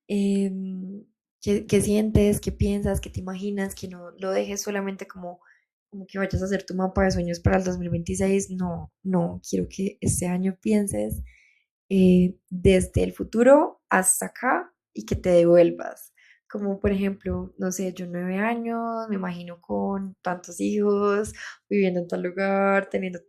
¿Qué sientes, qué piensas, qué te imaginas, que no lo dejes solamente como que vayas a hacer tu mapa de sueños para el 2026? No, quiero que este año pienses desde el futuro hasta acá y que te devuelvas. Como por ejemplo, no sé, yo 9 años, me imagino con tantos hijos, viviendo en tal lugar, teniendo,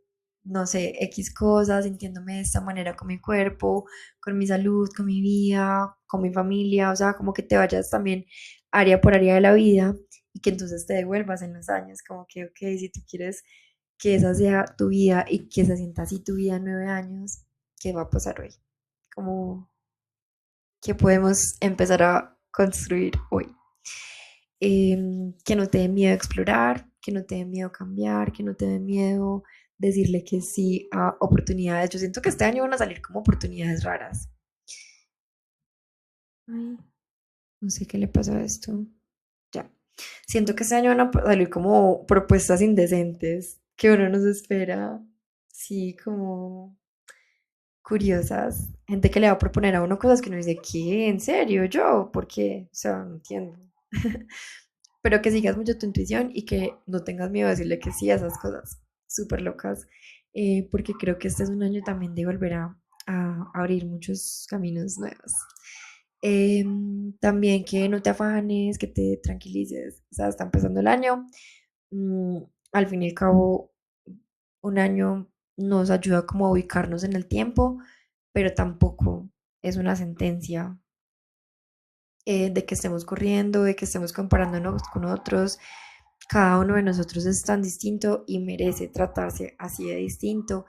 no sé, X cosas, sintiéndome de esta manera con mi cuerpo, con mi salud, con mi vida, con mi familia, o sea, como que te vayas también área por área de la vida y que entonces te devuelvas en los años, como que, ok, si tú quieres que esa sea tu vida y que se sienta así tu vida en 9 años, ¿qué va a pasar hoy? Como que podemos empezar a construir hoy. Que no te dé miedo explorar, que no te dé miedo cambiar, que no te dé miedo decirle que sí a oportunidades. Yo siento que este año van a salir como oportunidades raras. Ay, no sé qué le pasó a esto. Ya. Siento que este año van a salir como propuestas indecentes que uno nos espera. Sí, como curiosas. Gente que le va a proponer a uno cosas que uno dice, ¿qué? ¿En serio? ¿Yo? ¿Por qué? O sea, no entiendo. Pero que sigas mucho tu intuición y que no tengas miedo de decirle que sí a esas cosas súper locas, porque creo que este es un año también de volver a abrir muchos caminos nuevos. También que no te afanes, que te tranquilices, o sea, está empezando el año. mm, Al fin y al cabo, un año nos ayuda como a ubicarnos en el tiempo, pero tampoco es una sentencia de que estemos corriendo, de que estemos comparándonos con otros. Cada uno de nosotros es tan distinto y merece tratarse así de distinto.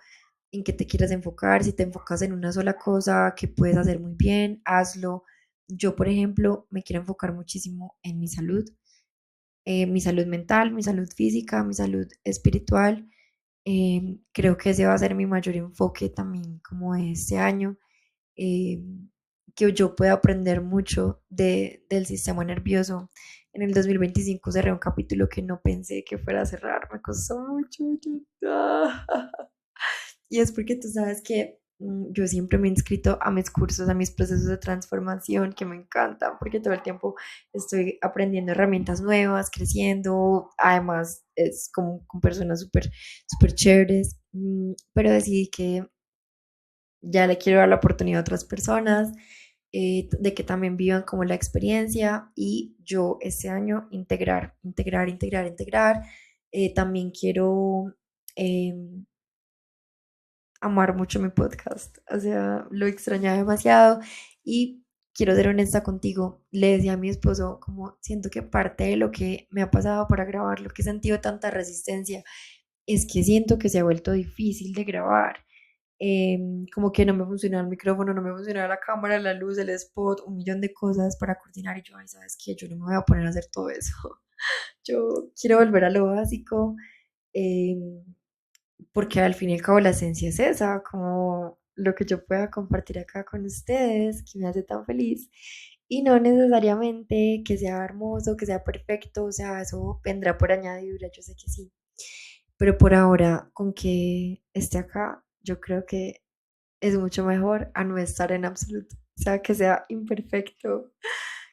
En qué te quieras enfocar, si te enfocas en una sola cosa que puedes hacer muy bien, hazlo. Yo, por ejemplo, me quiero enfocar muchísimo en mi salud mental, mi salud física, mi salud espiritual. Creo que ese va a ser mi mayor enfoque también como de este año. eh, que yo pueda aprender mucho del sistema nervioso. En el 2025 cerré un capítulo que no pensé que fuera a cerrar, me costó mucho. Y es porque tú sabes que yo siempre me he inscrito a mis cursos, a mis procesos de transformación que me encantan, porque todo el tiempo estoy aprendiendo herramientas nuevas, creciendo, además es como con personas súper, súper chéveres, pero decidí que ya le quiero dar la oportunidad a otras personas, de que también vivan como la experiencia y yo este año integrar, integrar, integrar, integrar. También quiero eh, amar mucho mi podcast, o sea, lo extrañaba demasiado y quiero ser honesta contigo. Le decía a mi esposo como siento que parte de lo que me ha pasado para grabar, lo que he sentido tanta resistencia, es que siento que se ha vuelto difícil de grabar. Como que no me funcionaba el micrófono, no me funcionaba la cámara, la luz, el spot, un millón de cosas para coordinar y yo, ay, ¿sabes qué? Yo no me voy a poner a hacer todo eso. Yo quiero volver a lo básico, em, porque al fin y al cabo la esencia es esa, como lo que yo pueda compartir acá con ustedes, que me hace tan feliz. Y no necesariamente que sea hermoso, que sea perfecto, o sea, eso vendrá por añadidura, yo sé que sí. Pero por ahora, con que esté acá, yo creo que es mucho mejor a no estar en absoluto. O sea, que sea imperfecto,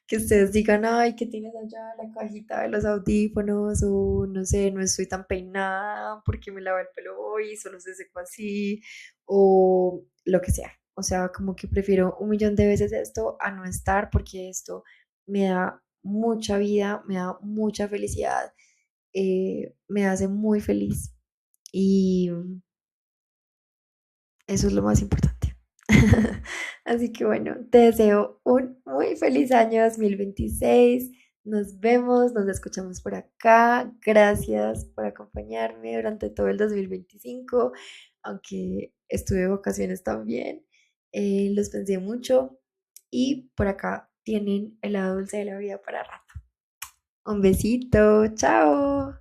que ustedes digan, ay, ¿qué tienes allá? La cajita de los audífonos, o no sé, no estoy tan peinada porque me lavé el pelo hoy, solo se secó así, o lo que sea. O sea, como que prefiero un millón de veces esto a no estar porque esto me da mucha vida, me da mucha felicidad, me hace muy feliz y eso es lo más importante. Así que bueno, te deseo un muy feliz año 2026. Nos vemos, nos escuchamos por acá. Gracias por acompañarme durante todo el 2025, aunque estuve de vacaciones también. Los pensé mucho y por acá tienen el lado dulce de la vida para rato. Un besito, chao.